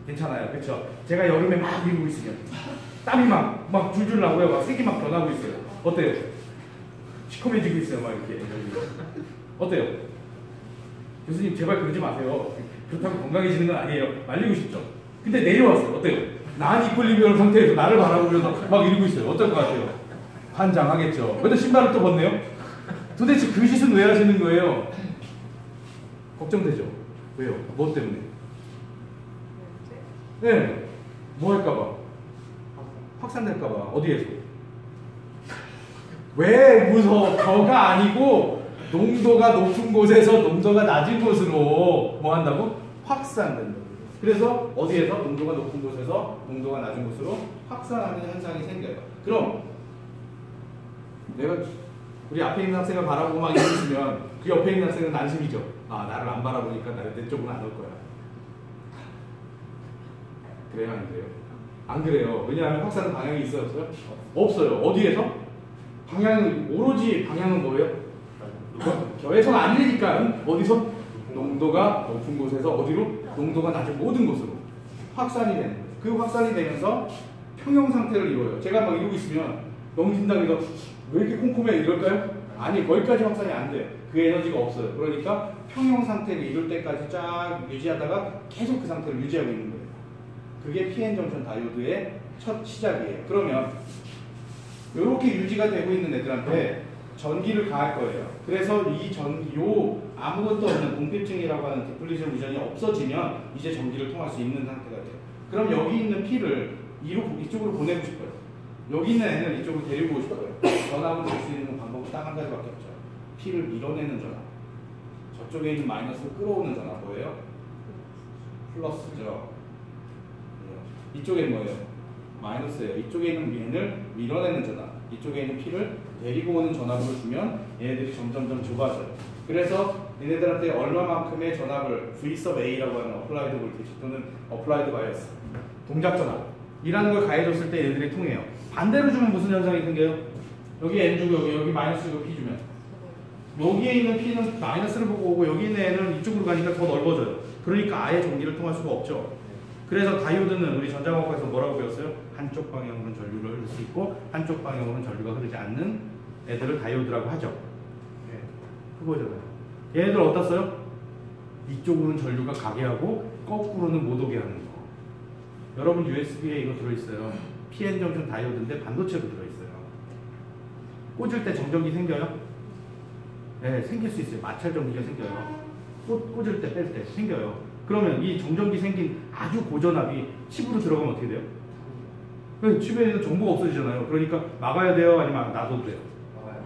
괜찮아요, 그렇죠? 제가 여름에 막 이러고 있으면 땀이 막 줄줄 나고요, 막 색이 막 변하고 있어요. 어때요? 시커매지고 있어요, 막 이렇게. 어때요? 교수님 제발 그러지 마세요. 그렇다고 건강해지는 건 아니에요. 말리고 싶죠. 근데 내려왔어요. 어때요? 난 이퀄리브리엄 상태에서 나를 바라보면서 막 이러고 있어요. 어떨 것 같아요? 환장하겠죠. 근데 신발을 또 벗네요? 도대체 그 짓은 왜 하시는 거예요? 걱정되죠? 왜요? 뭐 때문에? 네. 뭐 할까봐? 확산될까봐. 어디에서? 왜 무서워? 저가 아니고 농도가 높은 곳에서 농도가 낮은 곳으로 뭐 한다고? 확산된다고. 그래서 어디에서? 농도가 높은 곳에서 농도가 낮은 곳으로 확산하는 현상이 생겨요. 그럼 내가 우리 앞에 있는 학생을 바라보고 막 이러시면 그 옆에 있는 학생은 안심이죠. 아, 나를 안 바라보니까 나를 내 쪽으로 안 올 거야. 그래요, 안 그래요? 안 그래요. 왜냐하면 확산 방향이 있어요, 없어요? 없어요. 어디에서? 방향은 오로지 방향은 뭐예요? 저에서는 안 되니까 어디서? 농도가 높은 곳에서 어디로? 농도가 낮은 모든 곳으로 확산이 되는 거예요. 그 확산이 되면서 평형 상태를 이루어요. 제가 막 이러고 있으면 너무 긴장해서 왜 이렇게 콩콩해 이럴까요? 아니, 거기까지 확산이 안 돼요. 그 에너지가 없어요. 그러니까 평형 상태를 이룰 때까지 쫙 유지하다가 계속 그 상태를 유지하고 있는 거예요. 그게 PN 정션 다이오드의 첫 시작이에요. 그러면 이렇게 유지가 되고 있는 애들한테 전기를 가할 거예요. 그래서 요 아무것도 없는 공필층이라고 하는 디플리션 리전이 없어지면 이제 전기를 통할 수 있는 상태가 돼요. 그럼 여기 있는 P를 이쪽으로 보내고 싶어요. 여기 있는 N을 이쪽으로 데리고 오고 싶어요. 전압을 줄 수 있는 방법은 딱 한 가지밖에 없죠. P를 밀어내는 전압. 저쪽에 있는 마이너스를 끌어오는 전압 뭐예요? 플러스죠. 이쪽엔 뭐예요? 마이너스예요. 이쪽에 있는 N을 밀어내는 전압, 이쪽에 있는 P를 데리고 오는 전압으로 주면 얘네들이 점점점 좁아져요. 그래서 얘네들한테 얼마만큼의 전압을 V sub A라고 하는 어플라이드 볼티지 또는 어플라이드 바이어스, 동작 전압 이라는 걸 가해줬을 때 얘네들이 통해요. 반대로 주면 무슨 현상이 생겨요? 여기 N 주고 여기 마이너스 주고 P 주면 여기에 있는 P는 마이너스를 보고 오고 여기 있는 N은 이쪽으로 가니까 더 넓어져요. 그러니까 아예 전기를 통할 수가 없죠. 그래서 다이오드는 우리 전자공학에서 뭐라고 배웠어요? 한쪽 방향으로는 전류를 흐를 수 있고 한쪽 방향으로는 전류가 흐르지 않는 애들을 다이오드라고 하죠. 네. 그거잖아요. 얘네들 어떻어요? 이쪽으로는 전류가 가게 하고 거꾸로는 못 오게 하는 거. 여러분 USB에 이거 들어있어요. PN 정션 다이오드인데 반도체로 들어있어요. 꽂을 때 정전기 생겨요? 네, 생길 수 있어요. 마찰 전기가 생겨요. 꽂을 때 뺄 때 생겨요. 그러면 이 정전기 생긴 아주 고전압이 칩으로 들어가면 어떻게 돼요? 칩에 있는 정보가 없어지잖아요. 그러니까 막아야 돼요? 아니면 놔둬도 돼요?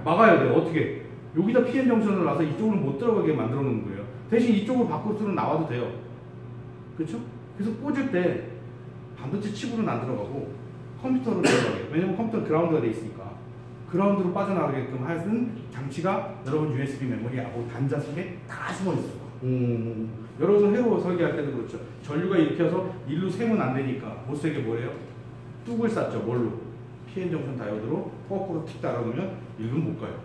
막아야 돼요. 어떻게? 여기다 PN 정션을 놔서 이쪽으로 못 들어가게 만들어 놓은 거예요. 대신 이쪽으로 밖으로 나와도 돼요. 그렇죠? 그래서 꽂을 때 반도체 칩으로는 안 들어가고 컴퓨터로 들어가게. 왜냐면 컴퓨터는 그라운드가 돼 있으니까. 그라운드로 빠져나가게끔 하는 장치가 여러분 USB 메모리하고 단자 속에 다 숨어 있어요. 여러분 회로 설계할 때도 그렇죠. 전류가 이렇게 해서 일로 세면 안 되니까 못 세게 뭐래요? 뚝을 쌌죠. 뭘로? PN 정션 다이오드로 거꾸로 틱 달아놓으면 일은 못 가요.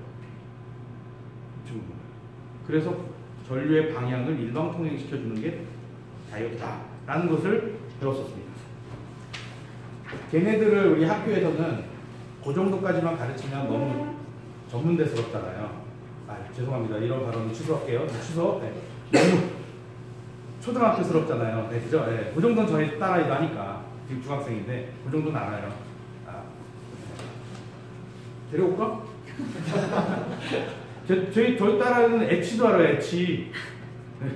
그래서 전류의 방향을 일방통행시켜주는 게 다이오드다 라는 것을 배웠었습니다. 걔네들을 우리 학교에서는 그 정도까지만 가르치면 너무 전문대스럽잖아요. 아, 죄송합니다. 이런 발언은 취소할게요. 취소. 네. 너무 초등학교스럽잖아요. 네, 그죠? 네. 그 정도는 저희 딸아이도 하니까. 지금 중학생인데, 그 정도는 알아요. 아. 데려올까? 저희 딸아이는 엣치도 알아요, 엣치. 네.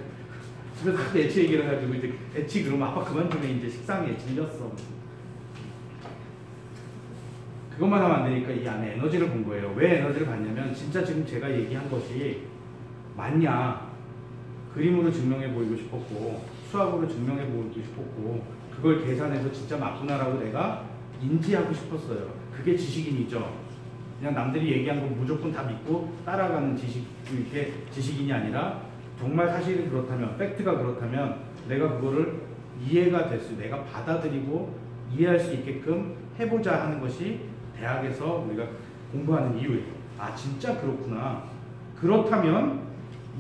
집에서 그때 엣치 얘기를 해가지고, 이제 엣치 그러면 아빠 그만 좀 해. 이제 식상에 질렸어. 그것만 하면 안 되니까 이 안에 에너지를 본 거예요. 왜 에너지를 봤냐면 진짜 지금 제가 얘기한 것이 맞냐, 그림으로 증명해 보이고 싶었고 수학으로 증명해 보이고 싶었고 그걸 계산해서 진짜 맞구나라고 내가 인지하고 싶었어요. 그게 지식인이죠. 그냥 남들이 얘기한 거 무조건 다 믿고 따라가는 지식인이 아니라 정말 사실이 그렇다면, 팩트가 그렇다면 내가 그거를 이해가 될 수, 내가 받아들이고 이해할 수 있게끔 해보자 하는 것이 대학에서 우리가 공부하는 이유예요. 아, 진짜 그렇구나. 그렇다면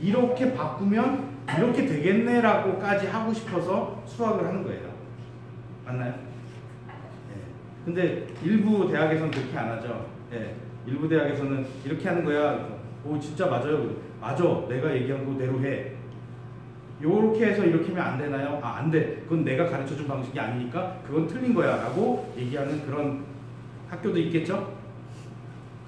이렇게 바꾸면 이렇게 되겠네라고까지 하고 싶어서 수학을 하는 거예요. 맞나요? 네. 근데 일부 대학에서는 그렇게 안 하죠. 네. 일부 대학에서는 이렇게 하는 거야. 오, 진짜 맞아요. 맞아. 내가 얘기한 그대로 해. 요렇게 해서 이렇게 하면 안 되나요? 아, 안 돼. 그건 내가 가르쳐준 방식이 아니니까 그건 틀린 거야 라고 얘기하는 그런 학교도 있겠죠?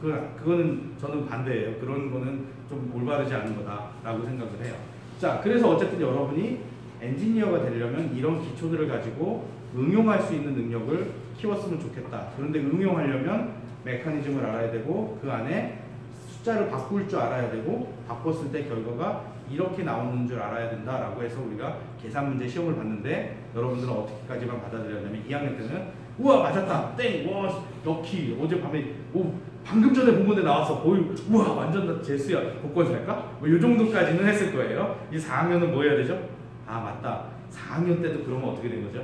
그거는 저는 반대예요. 그런 거는 좀 올바르지 않은 거다라고 생각을 해요. 자, 그래서 어쨌든 여러분이 엔지니어가 되려면 이런 기초들을 가지고 응용할 수 있는 능력을 키웠으면 좋겠다. 그런데 응용하려면 메커니즘을 알아야 되고 그 안에 숫자를 바꿀 줄 알아야 되고 바꿨을 때 결과가 이렇게 나오는 줄 알아야 된다라고 해서 우리가 계산 문제 시험을 봤는데 여러분들은 어떻게까지만 받아들였냐면 2학년 때는 우와 맞았다 땡 와 럭키 어젯밤에 오 방금 전에 본 건데 나와서 보이 우와 완전 재수야 복권 살까? 뭐 이 정도까지는 했을 거예요. 이 4학년은 뭐 해야 되죠? 아 맞다 4학년 때도 그러면 어떻게 된 거죠?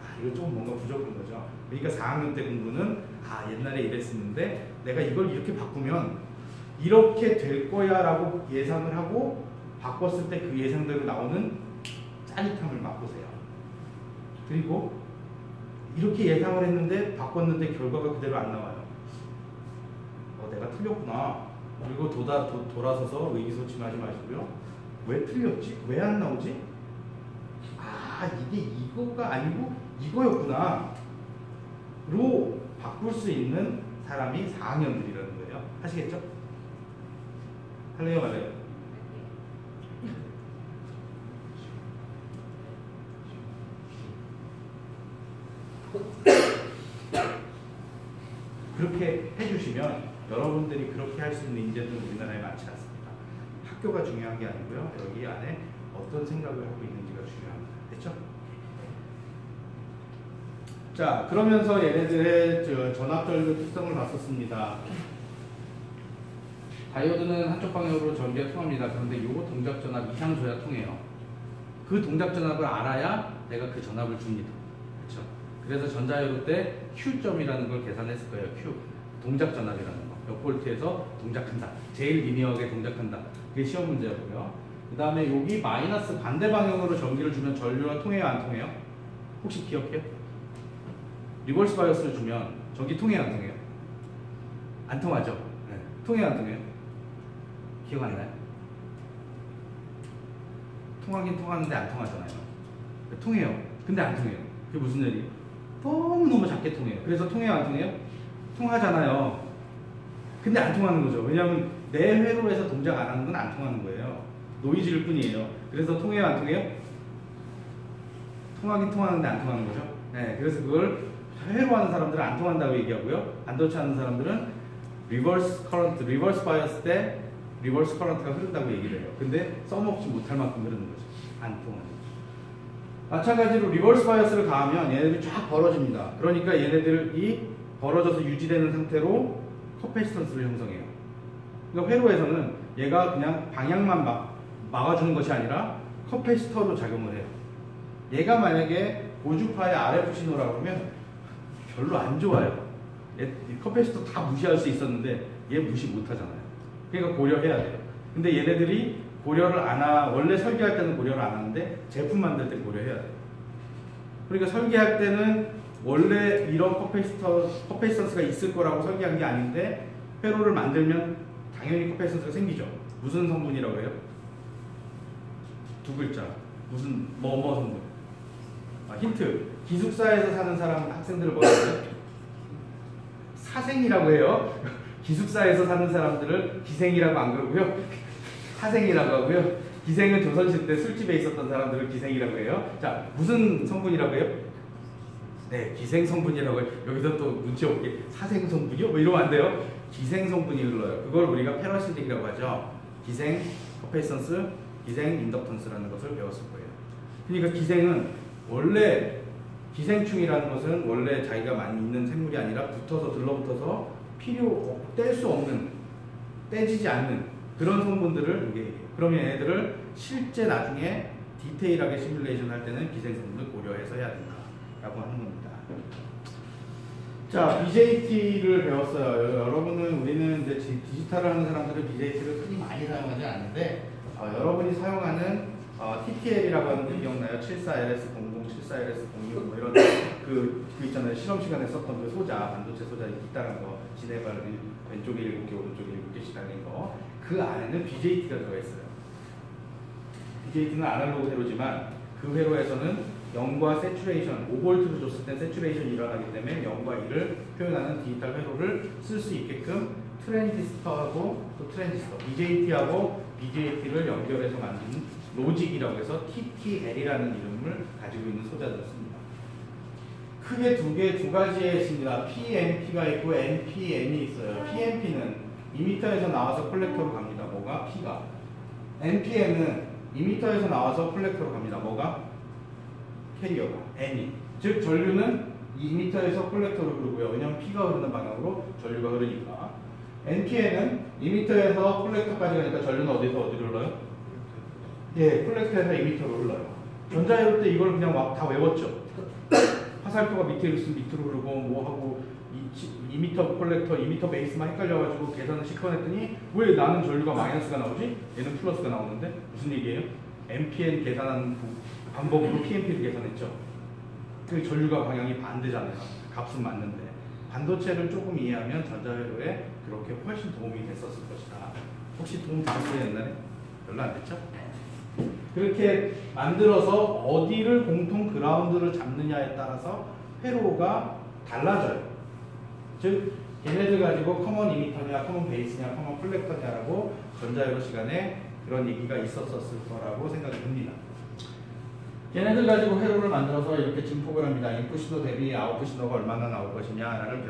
아 이거 좀 뭔가 부족한 거죠. 그러니까 4학년 때 공부는 아 옛날에 이랬었는데 내가 이걸 이렇게 바꾸면 이렇게 될 거야 라고 예상을 하고 바꿨을 때 그 예상대로 나오는 짜릿함을 맛보세요. 그리고 이렇게 예상을 했는데 바꿨는데 결과가 그대로 안 나와요. 내가 틀렸구나. 그리고 돌아서서 의기소침하지 마시고요. 왜 틀렸지? 왜 안 나오지? 아 이게 이거가 아니고 이거였구나 로 바꿀 수 있는 사람이 4학년들이라는 거예요. 하시겠죠? 할래요 말래요? 그렇게 해주시면 여러분들이 그렇게 할 수 있는 인재들은 우리나라에 많지 않습니다. 학교가 중요한 게 아니고요. 여기 안에 어떤 생각을 하고 있는지가 중요합니다. 됐죠? 자, 그러면서 얘네들의 전압전류 특성을 봤었습니다. 다이오드는 한쪽 방향으로 전기가 통합니다. 그런데 요 동작 전압 이상 줘야 통해요. 그 동작 전압을 알아야 내가 그 전압을 줍니다. 그렇죠? 그래서 전자요로 때 Q점이라는 걸 계산했을 거예요. Q. 동작 전압이라는 거. 몇 볼트에서 동작한다. 제일 리니어하게 동작한다. 그게 시험 문제였고요. 그 다음에 여기 마이너스 반대 방향으로 전기를 주면 전류가 통해요? 안 통해요? 혹시 기억해요? 리버스 바이어스를 주면 전기 통해요? 안 통해요? 안 통하죠? 네. 통해요? 안 통해요? 기억 안 나요? 통하긴 통하는데 안 통하잖아요. 통해요. 근데 안 통해요. 그게 무슨 일이에요? 너무너무 작게 통해요. 그래서 통해요? 안 통해요? 통하잖아요. 근데 안 통하는 거죠. 왜냐하면 내 회로에서 동작 안 하는 건 안 통하는 거예요. 노이즈일 뿐이에요. 그래서 통해요? 안 통해요? 통하긴 통하는데 안 통하는 거죠. 네, 그래서 그걸 회로 하는 사람들은 안 통한다고 얘기하고요. 반도체 하는 사람들은 리버스 커런트, 리버스 바이어스 때 리버스 커런트가 흐른다고 얘기를 해요. 근데 써먹지 못할 만큼 흐르는 거죠. 안 통하는 거죠. 마찬가지로 리버스 바이어스를 가하면 얘네들이 쫙 벌어집니다. 그러니까 얘네들이 벌어져서 유지되는 상태로 커패시턴스를 형성해요. 그러니까 회로에서는 얘가 그냥 방향만 막아주는 것이 아니라 커패시터로 작용을 해요. 얘가 만약에 고주파의 RF 신호라고 하면 별로 안 좋아요. 커패시터 다 무시할 수 있었는데 얘 무시 못 하잖아요. 그러니까 고려해야 돼요. 근데 얘네들이 고려를 원래 설계할 때는 고려를 안 하는데 제품 만들 때 고려해야 돼요. 그러니까 설계할 때는 원래 이런 커패시턴스가 있을 거라고 설계한 게 아닌데 회로를 만들면 당연히 커패시턴스가 생기죠. 무슨 성분이라고 해요? 두 글자. 무슨 뭐뭐 성분. 힌트. 기숙사에서 사는 사람 학생들을 뭐라고 해요? 사생이라고 해요. 기숙사에서 사는 사람들을 기생이라고 안 그러고요. 사생이라고 하고요. 기생은 조선시대 때 술집에 있었던 사람들을 기생이라고 해요. 자, 무슨 성분이라고 해요? 네, 기생 성분이라고 해요. 여기서 또 눈치 없게 사생 성분이요? 뭐 이러면 안 돼요. 기생 성분이 흘러요. 그걸 우리가 페러실릭이라고 하죠. 기생 커패시턴스, 기생 인덕턴스라는 것을 배웠을 거예요. 그러니까 기생은 원래 기생충이라는 것은 원래 자기가 많이 있는 생물이 아니라 들러붙어서 뗄 수 없는, 떼지지 않는 그런 성분들을 그러면 얘네들을 실제 나중에 디테일하게 시뮬레이션 할 때는 기생 성분을 고려해서 해야 된다라고 하는 겁니다. 자, BJT를 배웠어요. 여러분은 우리는 이제 디지털을 하는 사람들은 BJT를 흔히 많이 사용하지 않는데 여러분이 사용하는 TTL이라고 하는 게 기억나요? 74LS00, 74LS06 뭐 이런 그 있잖아요. 실험 시간에 썼던 그 소자, 반도체 소자 있다는 거, 지네발 왼쪽에 7개, 오른쪽에 7개씩 달린 거. 그 안에는 BJT가 들어가 있어요. BJT는 아날로그 회로지만 그 회로에서는 0과 세츄레이션, 5V를 줬을 때 세츄레이션이 일어나기 때문에 0과 2를 표현하는 디지털 회로를 쓸 수 있게끔 트랜지스터하고 또 트랜지스터, BJT하고 BJT를 연결해서 만든 로직이라고 해서 TTL이라는 이름을 가지고 있는 소자들을 씁니다. 크게 두 가지에 있습니다. PNP가 있고 NPN이 있어요. PNP는 2m에서 나와서 콜렉터로 갑니다. 뭐가? P가. NPN은 2m에서 나와서 콜렉터로 갑니다. 뭐가? 캐리어가. N이. 즉 전류는 2m에서 콜렉터로 흐르고요. 왜냐하면 P가 흐르는 방향으로 전류가 흐르니까. NPN은 2m에서 콜렉터까지 가니까 전류는 어디서 어디로 흘러요? 예, 콜렉터에서 2m로 흘러요. 전자회로 때 이걸 그냥 막 다 외웠죠. 화살표가 밑에 있으면 밑으로 흐르고 뭐 하고 2m 콜렉터, 2m 베이스만 헷갈려가지고 계산을 시커냈더니 왜 나는 전류가 마이너스가 나오지? 얘는 플러스가 나오는데 무슨 얘기예요? NPN 계산하는 방법으로 PNP를 계산했죠. 그 전류가 방향이 반대잖아요. 값은 맞는데 반도체를 조금 이해하면 전자회로에 그렇게 훨씬 도움이 됐었을 것이다. 혹시 도움 되셨어요 옛날에? 별로 안 됐죠? 그렇게 만들어서 어디를 공통 그라운드를 잡느냐에 따라서 회로가 달라져요. 즉 얘네들 가지고 커먼 이미터냐 커먼 베이스냐 커먼 콜렉터냐라고 전자회로 시간에 그런 얘기가 있었을 거라고 생각이 듭니다. 얘네들 가지고 회로를 만들어서 이렇게 증폭을 합니다. 인풋 신호 대비 아웃풋 신호가 얼마나 나올 것이냐를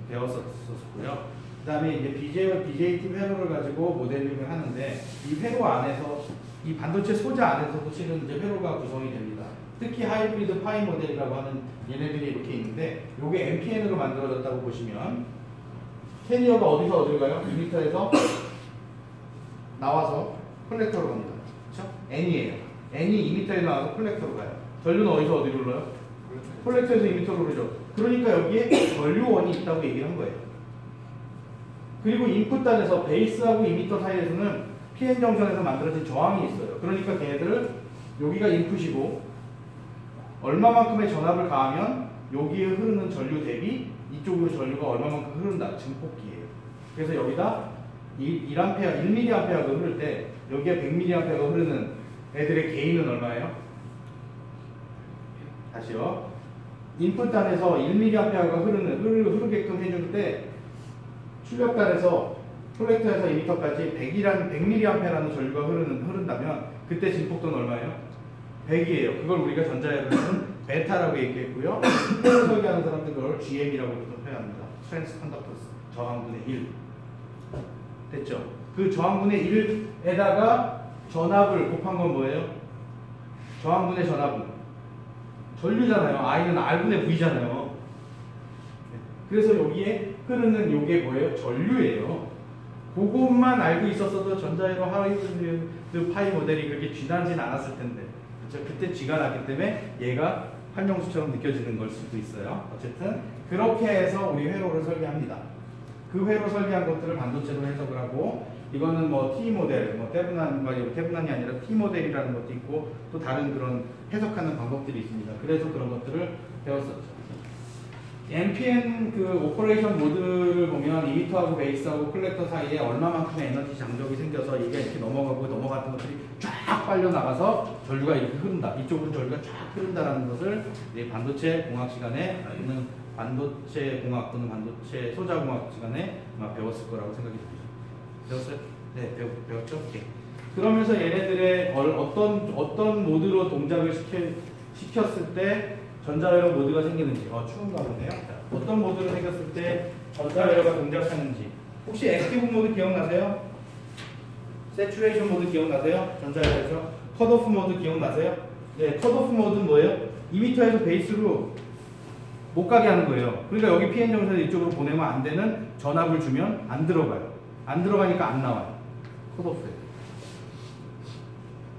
배웠었고요. 그 다음에 이제 BJT 회로를 가지고 모델링을 하는데 이 회로 안에서 이 반도체 소자 안에서도 실은 이제 회로가 구성이 됩니다. 특히 하이브리드 파이 모델이라고 하는 얘네들이 이렇게 있는데 이게 NPN으로 만들어졌다고 보시면 캐리어가 어디서 어디로 가요? 2m에서 나와서 콜렉터로 갑니다. 그렇죠? N이에요. N이 2m에 나와서 콜렉터로 가요. 전류는 어디서 어디로 흘러요? 콜렉터에서 2m로 흐르죠. 그러니까 여기에 전류원이 있다고 얘기를 한 거예요. 그리고 인풋단에서 베이스하고 2m 사이에서는 PN 정션에서 만들어진 저항이 있어요. 그러니까 걔네들을 여기가 인풋이고 얼마만큼의 전압을 가하면 여기에 흐르는 전류 대비 이쪽으로 전류가 얼마만큼 흐른다. 증폭기예요. 그래서 여기다 1mA가 흐를 때 여기에 100mA가 흐르는 애들의 게인은 얼마예요? 다시요. 인풋단에서 1mA가 흐르게끔 해줄 때 출력단에서 콜렉터에서 2m까지 100mA라는 전류가 흐른다면 그때 진폭도는 얼마예요? 100이에요. 그걸 우리가 전자회로는 베타라고 얘기했고요. 회로 설계하는 사람들 그걸 GM이라고 표현합니다. Strength Conductance. 저항분의 1. 됐죠? 그 저항분의 1에다가 전압을 곱한 건 뭐예요? 저항분의 전압은 전류잖아요. I는 R분의 V잖아요. 그래서 여기에 흐르는 요게 뭐예요? 전류예요. 그것만 알고 있었어도 전자회로 하이브리드 파이 모델이 그렇게 쥐나진 않았을 텐데. 그렇죠? 그때 쥐가 났기 때문에 얘가 활명수처럼 느껴지는 걸 수도 있어요. 어쨌든 그렇게 해서 우리 회로를 설계합니다. 그 회로 설계한 것들을 반도체로 해석을 하고, 이거는 뭐 T 모델, 뭐 태분한이 아니라 T 모델이라는 것도 있고 또 다른 그런 해석하는 방법들이 있습니다. 그래서 그런 것들을 배웠었죠. NPN 그 오퍼레이션 모드를 보면 이미터하고 베이스하고 컬렉터 사이에 얼마만큼의 에너지 장벽이 생겨서 이게 이렇게 넘어가고 넘어갔던 것들이 쫙 빨려 나가서 전류가 이렇게 흐른다. 이쪽으로 전류가 쫙 흐른다라는 것을 반도체 공학 시간에 또는 반도체 공학 또는 반도체 소자 공학 시간에 아마 배웠을 거라고 생각이 듭니다. 배웠어요? 네, 배웠죠? 오케이. 그러면서 얘네들의 어떤 모드로 동작을 시켰을 때 전자회로 모드가 생기는지. 추운가 보네요. 어떤 모드로 생겼을 때 전자회로가 동작하는지. 혹시 액티브 모드 기억나세요? 세츄레이션 모드 기억나세요? 전자회로에서 컷오프 모드 기억나세요? 네, 컷오프 모드는 뭐예요? 2m에서 베이스로 못 가게 하는 거예요. 그러니까 여기 PN 정선을 이쪽으로 보내면 안 되는 전압을 주면 안 들어가요. 안 들어가니까 안 나와요. 컷오프예요.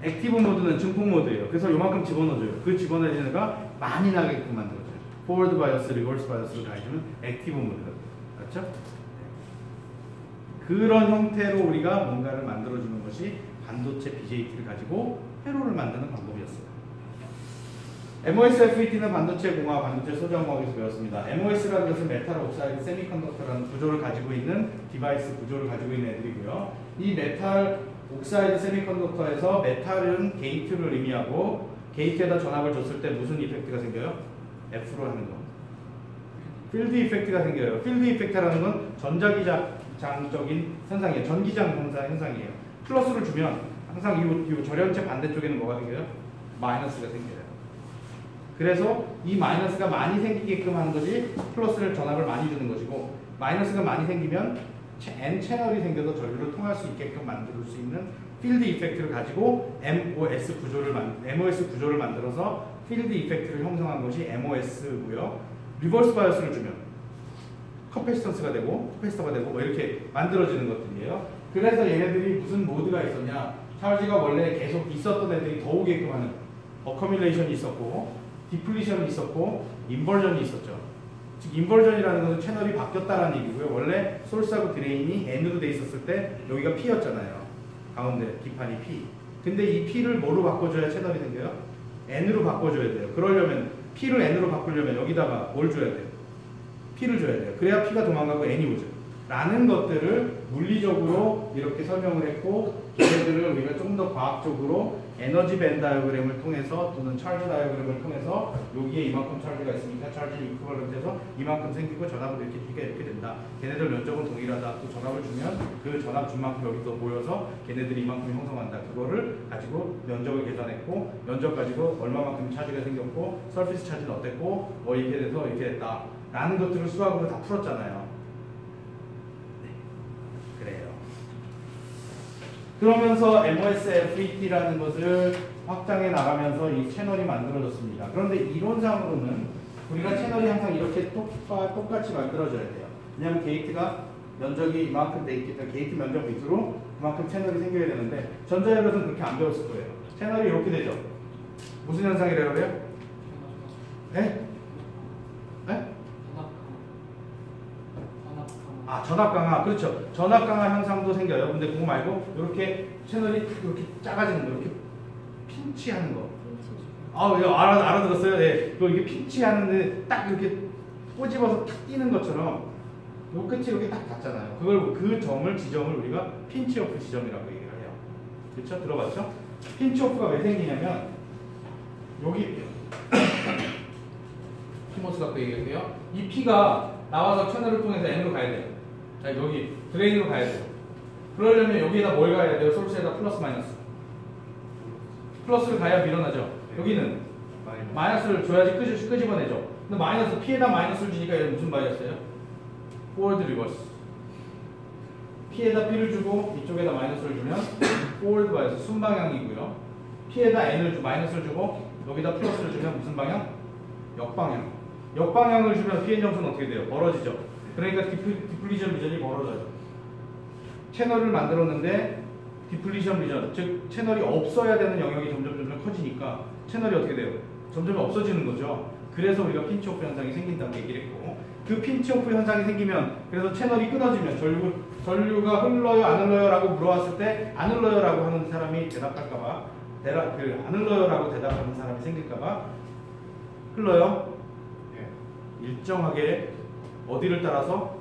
액티브 모드는 증폭 모드예요. 그래서 요만큼 집어넣어줘요. 그 집어넣어지는 애가 많이 나게끔 만들어줘요. 포워드 바이어스, 리버스 바이어스를 가해주면 액티브 모드가 그렇죠? 그런 형태로 우리가 뭔가를 만들어주는 것이 반도체 BJT를 가지고 회로를 만드는 방법이었어요. MOS-FET는 반도체 공학, 반도체 소자공학에서 배웠습니다. MOS라는 것은 메탈 옥사이드 세미컨덕터라는 구조를 가지고 있는 디바이스 구조를 가지고 있는 애들이고요. 이 메탈 옥사이드 세미컨덕터에서 메탈은 게이트를 의미하고 게이트에다 전압을 줬을 때 무슨 이펙트가 생겨요? F로 하는 거. 필드 이펙트가 생겨요. 필드 이펙트라는 건 전자기장적인 현상이에요. 전기장 현상이에요. 플러스를 주면 항상 이 절연체 반대쪽에는 뭐가 생겨요? 마이너스가 생겨요. 그래서 이 마이너스가 많이 생기게끔 하는 것이 플러스를 전압을 많이 주는 것이고, 마이너스가 많이 생기면 N 채널이 생겨서 전류를 통할 수 있게끔 만들 수 있는 필드 이펙트를 가지고 MOS 구조를 만들어서 필드 이펙트를 형성한 것이 MOS고요. 리버스 바이어스를 주면 커패시턴스가 되고 커패시터가 되고 뭐 이렇게 만들어지는 것들이에요. 그래서 얘네들이 무슨 모드가 있었냐? 찰지가 원래 계속 있었던 애들이 더 오게끔 하는 어커뮬레이션이 있었고, 디플리션이 있었고, 인버전이 있었죠. 즉 인버전이라는 것은 채널이 바뀌었다라는 얘기고요. 원래 소스하고 드레인이 N으로 돼 있었을 때 여기가 P였잖아요. 가운데 기판이 P. 근데 이 P를 뭐로 바꿔줘야 채널이 생겨요? N으로 바꿔줘야 돼요. 그러려면 P를 N으로 바꾸려면 여기다가 뭘 줘야 돼요? P를 줘야 돼요. 그래야 P가 도망가고 N이 오죠. 라는 것들을 물리적으로 이렇게 설명을 했고, 얘네들을 우리가 좀 더 과학적으로 에너지 밴 다이어그램을 통해서 또는 찰지 다이어그램을 통해서 여기에 이만큼 찰지가 있으니까 찰지 이퀄런트에서 이만큼 생기고 전압을 이렇게 된다. 걔네들 면적은 동일하다. 또 전압을 주면 그 전압 준 만큼 여기서 모여서 걔네들이 이만큼 형성한다. 그거를 가지고 면적을 계산했고, 면적 가지고 얼마만큼 차지가 생겼고, 서피스 차지는 어땠고, 뭐 이렇게 돼서 이렇게 됐다. 라는 것들을 수학으로 다 풀었잖아요. 그러면서 MOS-FET라는 것을 확장해 나가면서 이 채널이 만들어졌습니다. 그런데 이론상으로는 우리가 채널이 항상 이렇게 똑같이 만들어져야 돼요. 왜냐하면 게이트가 면적이 이만큼 돼 있기 때문에 게이트 면적 밑으로 그만큼 채널이 생겨야 되는데, 전자회로는 그렇게 안 배웠을 거예요. 채널이 이렇게 되죠. 무슨 현상이라고 그래요? 네? 네? 전압 강화. 그렇죠. 전압 강화 현상도 생겨요. 근데 그거 말고 이렇게 채널이 이렇게 작아지는 거, 이렇게 핀치하는 거. 알아들었어요. 네. 그 이게 핀치하는데 딱 이렇게 꼬집어서 탁 뛰는 것처럼 요 끝이 이렇게 딱 닿잖아요. 그 지점을 우리가 핀치오프 지점이라고 얘기를 해요. 그렇죠? 들어봤죠? 핀치오프가 왜 생기냐면 여기 피모스 갖고 얘기할게요. 이 P가 나와서 채널을 통해서 N으로 가야 돼요. 자, 여기 드레인으로 가야 돼요. 그러려면 여기에다 뭘 가야 돼요? 소스에다 플러스 마이너스. 플러스를 가야 밀어나죠. 여기는 마이너스를 줘야지 끄집어내죠. 근데 마이너스, P에다 마이너스를 주니까 얘는 무슨 바이어스예요? 포워드 리버스. P에다 P를 주고 이쪽에다 마이너스를 주면 포워드 바이어스, 순방향이고요. P에다 N을 마이너스를 주고 여기다 플러스를 주면 무슨 방향? 역방향. 역방향을 주면 PN 정수는 어떻게 돼요? 벌어지죠. 그러니까 디플리션 리전이 벌어져요. 채널을 만들었는데 디플리션 리전, 즉 채널이 없어야 되는 영역이 점점 커지니까 채널이 어떻게 돼요? 점점 없어지는 거죠. 그래서 우리가 핀치오프 현상이 생긴다고 얘기를 했고, 그 핀치오프 현상이 생기면, 그래서 채널이 끊어지면 전류가 흘러요 안 흘러요 라고 물어봤을 때 안 흘러요 라고 하는 사람이 대답할까봐, 안 흘러요 라고 대답하는 사람이 생길까봐 흘러요? 일정하게 어디를 따라서?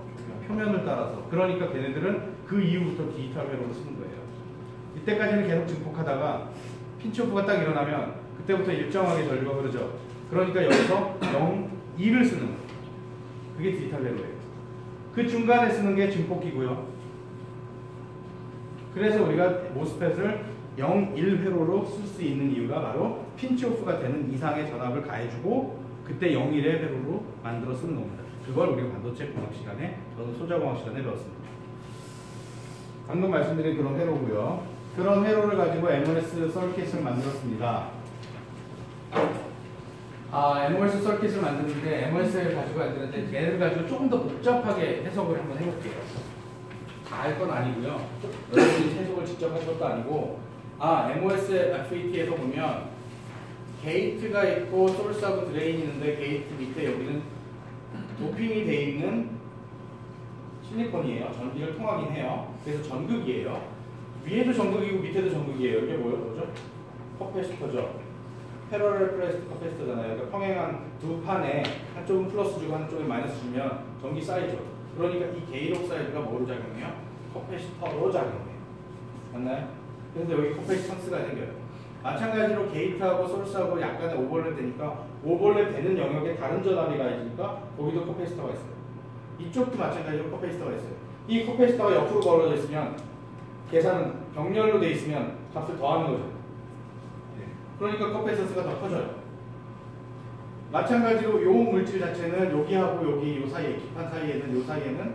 표면을 따라서. 그러니까 걔네들은 그 이후부터 디지털 회로를 쓰는 거예요. 이때까지는 계속 증폭하다가 핀치오프가 딱 일어나면 그때부터 일정하게 전류가 흐르죠. 그러니까 여기서 0, 2를 쓰는 거예요. 그게 디지털 회로예요. 그 중간에 쓰는 게 증폭기고요. 그래서 우리가 모스펫을 0, 1회로로 쓸 수 있는 이유가 바로 핀치오프가 되는 이상의 전압을 가해주고 그때 0, 1의 회로로 만들어 쓰는 겁니다. 그걸 우리가 반도체 공학 시간에, 저는 소자공학 시간에 배웠습니다. 방금 말씀드린 그런 회로고요. 그런 회로를 가지고 MOS 서킷을 만들었습니다. MOS 서킷을 만드는데 MOS를 가지고 만드는데 얘를 가지고 조금 더 복잡하게 해석을 한번 해볼게요. 다 할 건 아니고요. 여러분이 해석을 직접 할 것도 아니고, MOS FET에서 보면 게이트가 있고 소스하고 드레인이 있는데 게이트 밑에 여기는 도핑이 되어 있는 실리콘이에요. 전기를 통하긴 해요. 그래서 전극이에요. 위에도 전극이고 밑에도 전극이에요. 이게 뭐죠? 커패시터죠. 패러렐 플레이스드 커패시터잖아요. 그러니까 평행한 두 판에 한쪽은 플러스 주고 한쪽은 마이너스 주면 전기 쌓이죠. 그러니까 이 게이트 옥사이드가 뭐로 작용해요? 커패시터로 작용해요. 맞나요? 그래서 여기 커패시턴스가 생겨요. 마찬가지로 게이트하고 소스하고 약간의 오버랩 되니까 오버랩 되는 영역에 다른 전압이 가해지니까 거기도 커패시터가 있어요. 이쪽도 마찬가지로 커패시터가 있어요. 이 커패시터가 옆으로 벌어져 있으면 계산은 병렬로 돼 있으면 값을 더하는 거죠. 그러니까 커패시턴스가 더 커져요. 마찬가지로 요 물질 자체는 여기하고 여기 요 사이에, 기판 사이에는 요 사이에는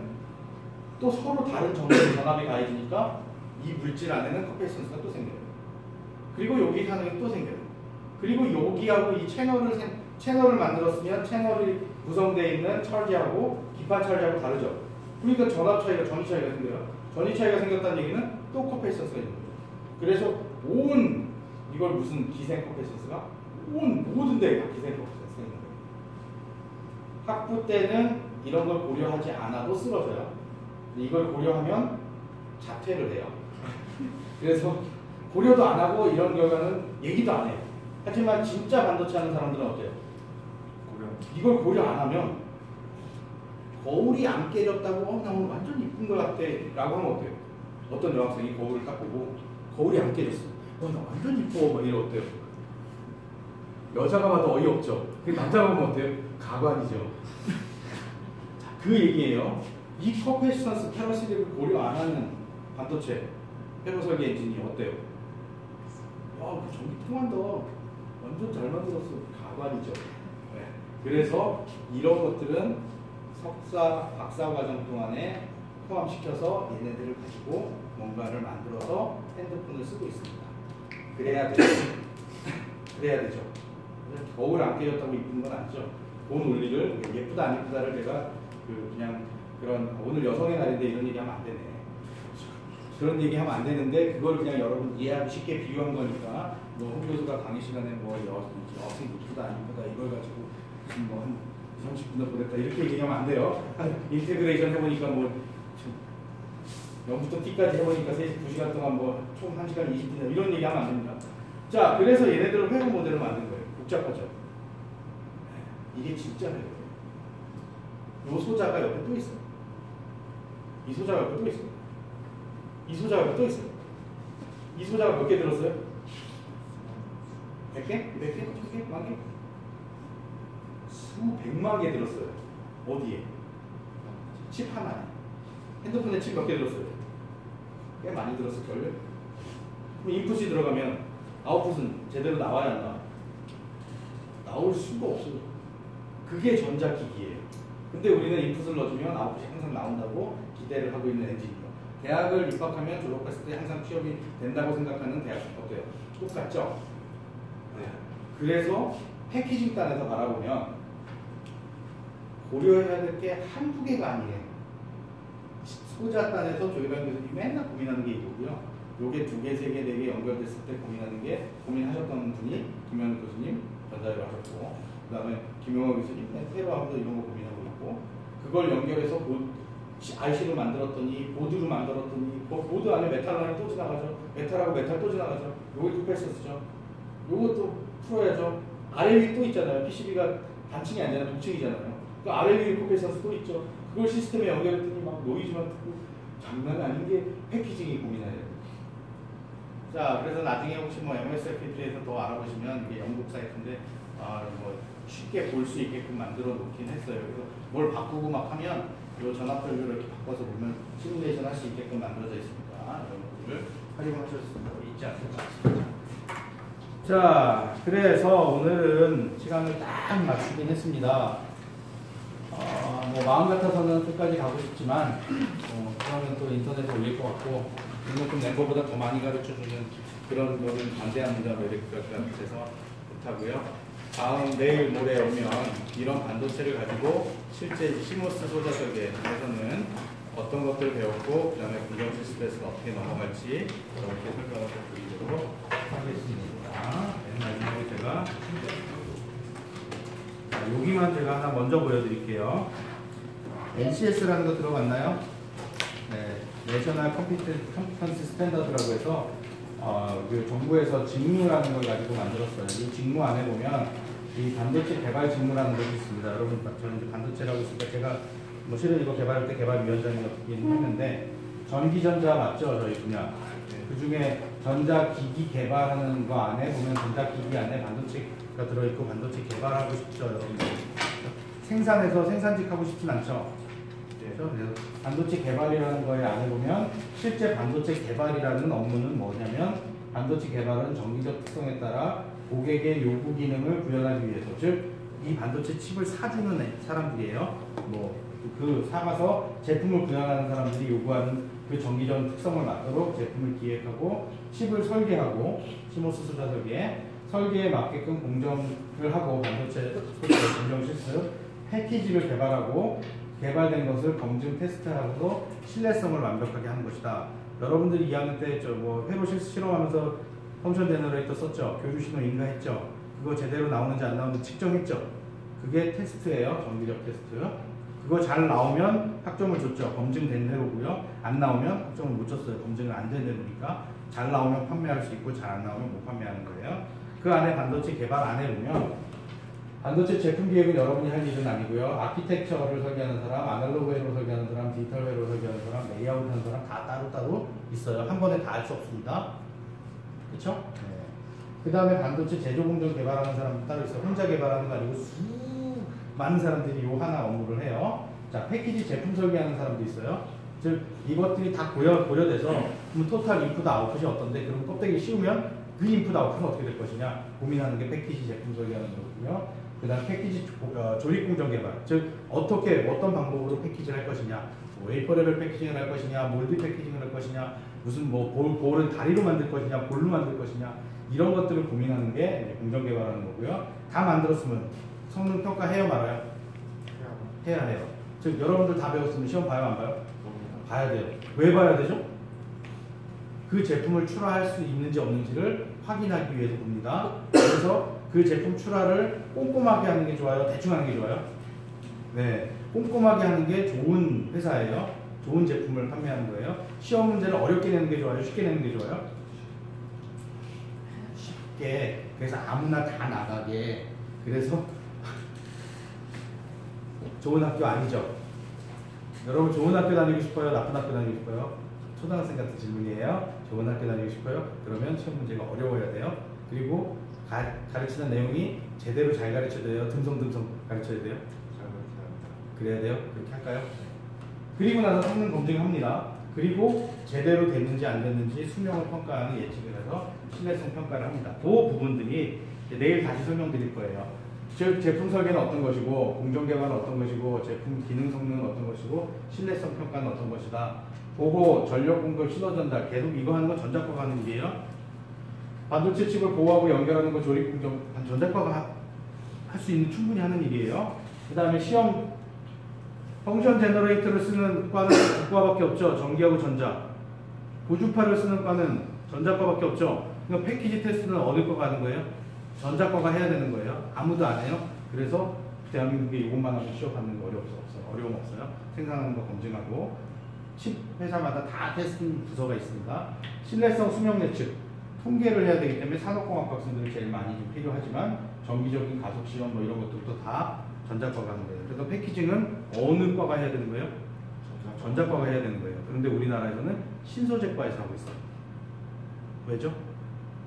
또 서로 다른 전압이 가해지니까 이 물질 안에는 커패시턴스가 또 생겨요. 그리고 여기 하나가 또 생겨요. 그리고 여기하고 이 채널을 만들었으면 채널이 구성되어 있는 찰지하고 기판 찰지하고 다르죠. 그러니까 전압 차이가, 전위 차이가 생겨요. 전위 차이가 생겼다는 얘기는 또 커패시턴스가 있는 거죠. 그래서 이걸 무슨 기생 커패시턴스가 모든 데가 기생 커패시턴스가 있는 거예요. 학부 때는 이런 걸 고려하지 않아도 쓰러져요. 이걸 고려하면 자퇴를 해요. 그래서 고려도 안 하고 이런 경우는 얘기도 안 해요. 하지만 진짜 반도체 하는 사람들은 어때요? 이걸 고려 안 하면 거울이 안 깨졌다고 나 오늘 완전 이쁜 것 같아 라고 하면 어때요? 어떤 여학생이 거울을 딱 보고 거울이 안 깨졌어. 나 완전 이뻐. 막 이러면 어때요? 여자가 봐도 어이없죠. 남자가 보면 어때요? 가관이죠. 자, 그 얘기예요. 이 커패시턴스 패러시티를 고려 안 하는 반도체 회로 설계 엔진이 어때요? 그 전기 통한다. 완전 잘 만들었어. 가관이죠. 네. 그래서 이런 것들은 석사, 박사 과정 동안에 포함시켜서 얘네들을 가지고 뭔가를 만들어서 핸드폰을 쓰고 있습니다. 그래야 되죠. 그래야 되죠. 거울 안 깨졌다고 이쁜 건 아니죠. 본 원리를 예쁘다 안 예쁘다를 제가 그냥 그런 오늘 여성의 날인데 이런 얘기하면 안 되네. 그런 얘기하면 안 되는데 그걸 그냥 여러분 이해하기 쉽게 비유한 거니까 홍 교수가 강의 시간에 여학생 이쁘다 안 이쁘다 이걸 가지고 한 30분을 보냈다 이렇게 얘기하면 안 돼요. 인테그레이션 해보니까 0부터 T까지 해보니까 2시간 동안 총 1시간 20분 이런 얘기하면 안 됩니다. 자, 그래서 얘네들을 회로 모델을 만든 거예요. 복잡하죠. 이게 진짜 회로예요. 요 소자가 옆에 또 있어요. 이 소자가 옆에 또 있어요. 이 소자가 옆에 또 있어요. 이 소자가 몇 개 들었어요? 100개? 200개? 1000개? 10,000개? 수백만 개 들었어요. 어디에? 칩 하나에. 핸드폰에 칩 몇 개 들었어요? 꽤 많이 들었을걸요? 그럼 인풋이 들어가면 아웃풋은 제대로 나와야 안 나와? 나올 수가 없어요. 그게 전자기기예요. 근데 우리는 인풋을 넣어주면 아웃풋이 항상 나온다고 기대를 하고 있는 엔진이에요. 대학을 입학하면 졸업했을 때 항상 취업이 된다고 생각하는 대학 어때요? 똑같죠? 네. 그래서 패키징 단에서 바라보면 고려해야 될 게 한두 개가 아니에요. 소자단에서 조희관 교수님이 맨날 고민하는 게 이거고요. 요게 2개, 3개, 4개 연결됐을 때 고민하는 게 고민하셨던 분이 김현우 교수님 전자회로 하셨고, 그 다음에 김용호 교수님 회로하고도 이런 거 고민하고 있고, 그걸 연결해서 IC로 만들었더니 보드로 만들었더니 보드 안에 메탈 라인 또 지나가죠. 메탈하고 메탈 또 지나가죠. 요게 쿠페서스죠. 요것도 풀어야죠. 아래 위 또 있잖아요. PCB가 단층이 아니라 동층이잖아요. 그 아래 위에 쿠페서스 또 있죠. 그걸 시스템에 연결했더니 막 노이즈만 듣고 장난 아닌 게 패키징이 고민해야 돼요. 자, 그래서 나중에 혹시 뭐 MSFP에서 더 알아보시면 이게 영국 사이트인데 뭐 쉽게 볼 수 있게끔 만들어 놓긴 했어요. 그래서 뭘 바꾸고 막 하면 이 전압별로 이렇게 바꿔서 보면 시뮬레이션 할 수 있게끔 만들어져 있습니다. 이런 것들을 활용하실 수 있지 않을까 싶습니다. 자, 그래서 오늘은 시간을 딱 맞추긴 했습니다. 뭐 마음 같아서는 끝까지 가고 싶지만 그러면 또 인터넷에 올릴 것 같고 이만큼 낸 것보다 더 많이 가르쳐주는 그런 거는 반대합니다. 그래서 못하고요. 내일 모레 오면 이런 반도체를 가지고 실제 시모스 소자 설계에서는 어떤 것들을 배웠고 그 다음에 공정 시스템에서 어떻게 넘어갈지 이렇게 설명을 드리도록 하겠습니다. 맨 마지막에 제가 여기만 제가 하나 먼저 보여드릴게요. NCS라는 거 들어봤나요? 네, 내셔널 컴피턴시 스탠더드라고 해서 그 정부에서 직무라는 걸 가지고 만들었어요. 이 직무 안에 보면 이 반도체 개발 직무라는 것이 있습니다. 여러분, 저는 이제 반도체라고 있으니까 제가 뭐 실은 이거 개발할 때 개발위원장이었긴 했는데 전기전자 맞죠? 저희 분야. 그 중에 전자기기 개발하는 거 안에 보면 전자기기 안에 반도체가 들어있고 반도체 개발하고 싶죠, 여러분들. 생산해서 생산직 하고 싶진 않죠. 그래서 반도체 개발이라는 거에 안에 보면 실제 반도체 개발이라는 업무는 뭐냐면 반도체 개발은 전기적 특성에 따라 고객의 요구 기능을 구현하기 위해서, 즉 이 반도체 칩을 사주는 사람들이에요. 뭐 그 사가서 제품을 구현하는 사람들이 요구하는 그 전기적 특성을 맞도록 제품을 기획하고 칩을 설계하고 시모스 소자 설계에 맞게끔 공정을 하고 반도체 공정 실습 패키지를 개발하고 개발된 것을 검증 테스트하고서 신뢰성을 완벽하게 하는 것이다. 여러분들이 2학년 때 뭐 회로 실험하면서 펑션 제너레이터 썼죠. 교류 신호 인가했죠. 그거 제대로 나오는지 안 나오는지 측정했죠. 그게 테스트예요. 정기적 테스트. 그거 잘 나오면 학점을 줬죠. 검증된 대로고요. 안 나오면 학점을 못 줬어요. 검증을 안 된 대로니까. 잘 나오면 판매할 수 있고 잘 안 나오면 못 판매하는 거예요. 그 안에 반도체 개발 안에 보면 반도체 제품 기획은 여러분이 할 일은 아니고요. 아키텍처를 설계하는 사람, 아날로그 회로 설계하는 사람, 디지털 회로 설계하는 사람, 레이아웃 하는 사람 다 따로따로 있어요. 한 번에 다 할 수 없습니다. 그렇죠? 네. 그 다음에 반도체 제조 공정 개발하는 사람도 따로 있어요. 혼자 개발하는 거 아니고 많은 사람들이 요 하나 업무를 해요. 자, 패키지 제품 설계하는 사람도 있어요. 즉 이것들이 다 고려돼서 그럼 토탈 인풋 아웃풋이 어떤데, 그럼 껍데기 씌우면 그 인풋 아웃풋은 어떻게 될 것이냐 고민하는 게 패키지 제품 설계하는 거고요. 그 다음 패키지 조립 공정 개발, 즉 어떤 방법으로 패키지를 할 것이냐, 뭐 웨이퍼 레벨 패키징을 할 것이냐, 몰드 패키징을 할 것이냐, 무슨 뭐 볼은 다리로 만들 것이냐, 볼로 만들 것이냐, 이런 것들을 고민하는 게 공정 개발하는 거고요. 다 만들었으면 성능 평가해요, 말아요? 해야 해요. 즉 여러분들 다 배웠으면 시험 봐요, 안 봐요? 봐야 돼요. 왜 봐야 되죠? 그 제품을 출하할 수 있는지 없는지를 확인하기 위해서 봅니다. 그래서 그 제품 출하를 꼼꼼하게 하는 게 좋아요? 대충 하는 게 좋아요? 네, 꼼꼼하게 하는 게 좋은 회사예요. 좋은 제품을 판매하는 거예요. 시험 문제를 어렵게 내는 게 좋아요? 쉽게 내는 게 좋아요? 쉽게. 그래서 아무나 다 나가게. 그래서 좋은 학교 아니죠? 여러분 좋은 학교 다니고 싶어요? 나쁜 학교 다니고 싶어요? 초등학생 같은 질문이에요. 좋은 학교 다니고 싶어요? 그러면 시험 문제가 어려워야 돼요. 그리고 가르치는 내용이 제대로 잘 가르쳐야 돼요? 듬성듬성 가르쳐야 돼요? 그래야 돼요? 그렇게 할까요? 그리고 나서 성능 검증합니다. 그리고 제대로 됐는지 안 됐는지 수명을 평가하는 예측을 해서 신뢰성 평가를 합니다. 그 부분들이 내일 다시 설명드릴 거예요. 즉 제품 설계는 어떤 것이고, 공정 개발은 어떤 것이고, 제품 기능 성능은 어떤 것이고, 신뢰성 평가는 어떤 것이다. 보고 전력 공급 신호 전달, 계속 이거 하는 건 전자과가 하는 일이에요. 반도체 칩을 보호하고 연결하는 거 조립 공정 전자과가 할 수 있는 충분히 하는 일이에요. 그 다음에 시험 펑션 제너레이터를 쓰는 과는 두 과밖에 없죠. 전기하고 전자. 고주파를 쓰는 과는 전자과밖에 없죠. 그러니까 패키지 테스트는 어느 과가 하는 거예요? 전자과가 해야 되는 거예요. 아무도 안 해요. 그래서 대한민국에 이것만 하면 취업하는 거 어려움 없어요. 생산하는 거 검증하고 칩 회사마다 다 테스트 부서가 있습니다. 신뢰성 수명 예측 통계를 해야 되기 때문에 산업공학과 학생들이 제일 많이 좀 필요하지만 정기적인 가속 시험 뭐 이런 것들도 다 전자과가 하는 거예요. 그래서 패키징은 어느 과가 해야 되는 거예요? 전자과가 해야 되는 거예요. 그런데 우리나라에서는 신소재과에서 하고 있어요. 왜죠?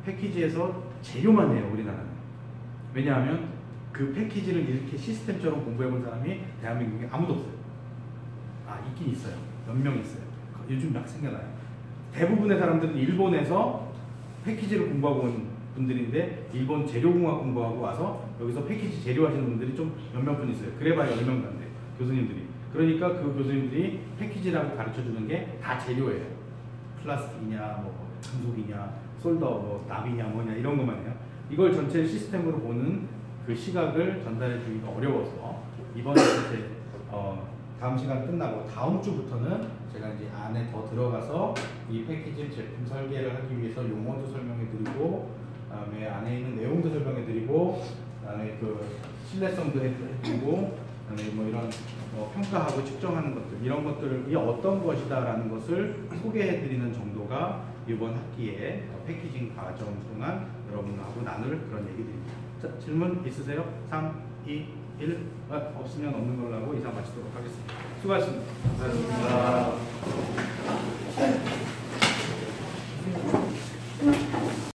패키지에서 재료만 해요, 우리나라는. 왜냐하면 그 패키지를 이렇게 시스템처럼 공부해본 사람이 대한민국에 아무도 없어요. 아, 있긴 있어요. 몇 명 있어요. 요즘 막 생겨나요. 대부분의 사람들은 일본에서 패키지를 공부하고 온 분들인데 일본 재료공학 공부하고 와서 여기서 패키지 재료 하시는 분들이 좀 몇몇 분 있어요. 그래봐야 10명도 안 돼요. 교수님들이. 그러니까 그 교수님들이 패키지라고 가르쳐주는 게 다 재료예요. 플라스틱이냐, 뭐 금속이냐, 솔더, 뭐 납이냐, 뭐냐 이런 것만 해요. 이걸 전체 시스템으로 보는 그 시각을 전달해 주기가 어려워서 이번에 이제 다음 시간 끝나고 다음 주부터는 제가 이제 안에 더 들어가서 이 패키지 제품 설계를 하기 위해서 용어도 설명해 드리고 그다음에 안에 있는 내용도 설명해 드리고 그다음에 그 신뢰성도 해드리고 그다음에 뭐 이런 평가하고 측정하는 것들 이런 것들이 어떤 것이다라는 것을 소개해 드리는 정도가 이번 학기에 패키징 과정 동안 여러분하고 나눌 그런 얘기들입니다. 자, 질문 있으세요? 3, 2, 1 없으면 없는 걸로 하고 이상 마치도록 하겠습니다. 수고하셨습니다. 감사합니다.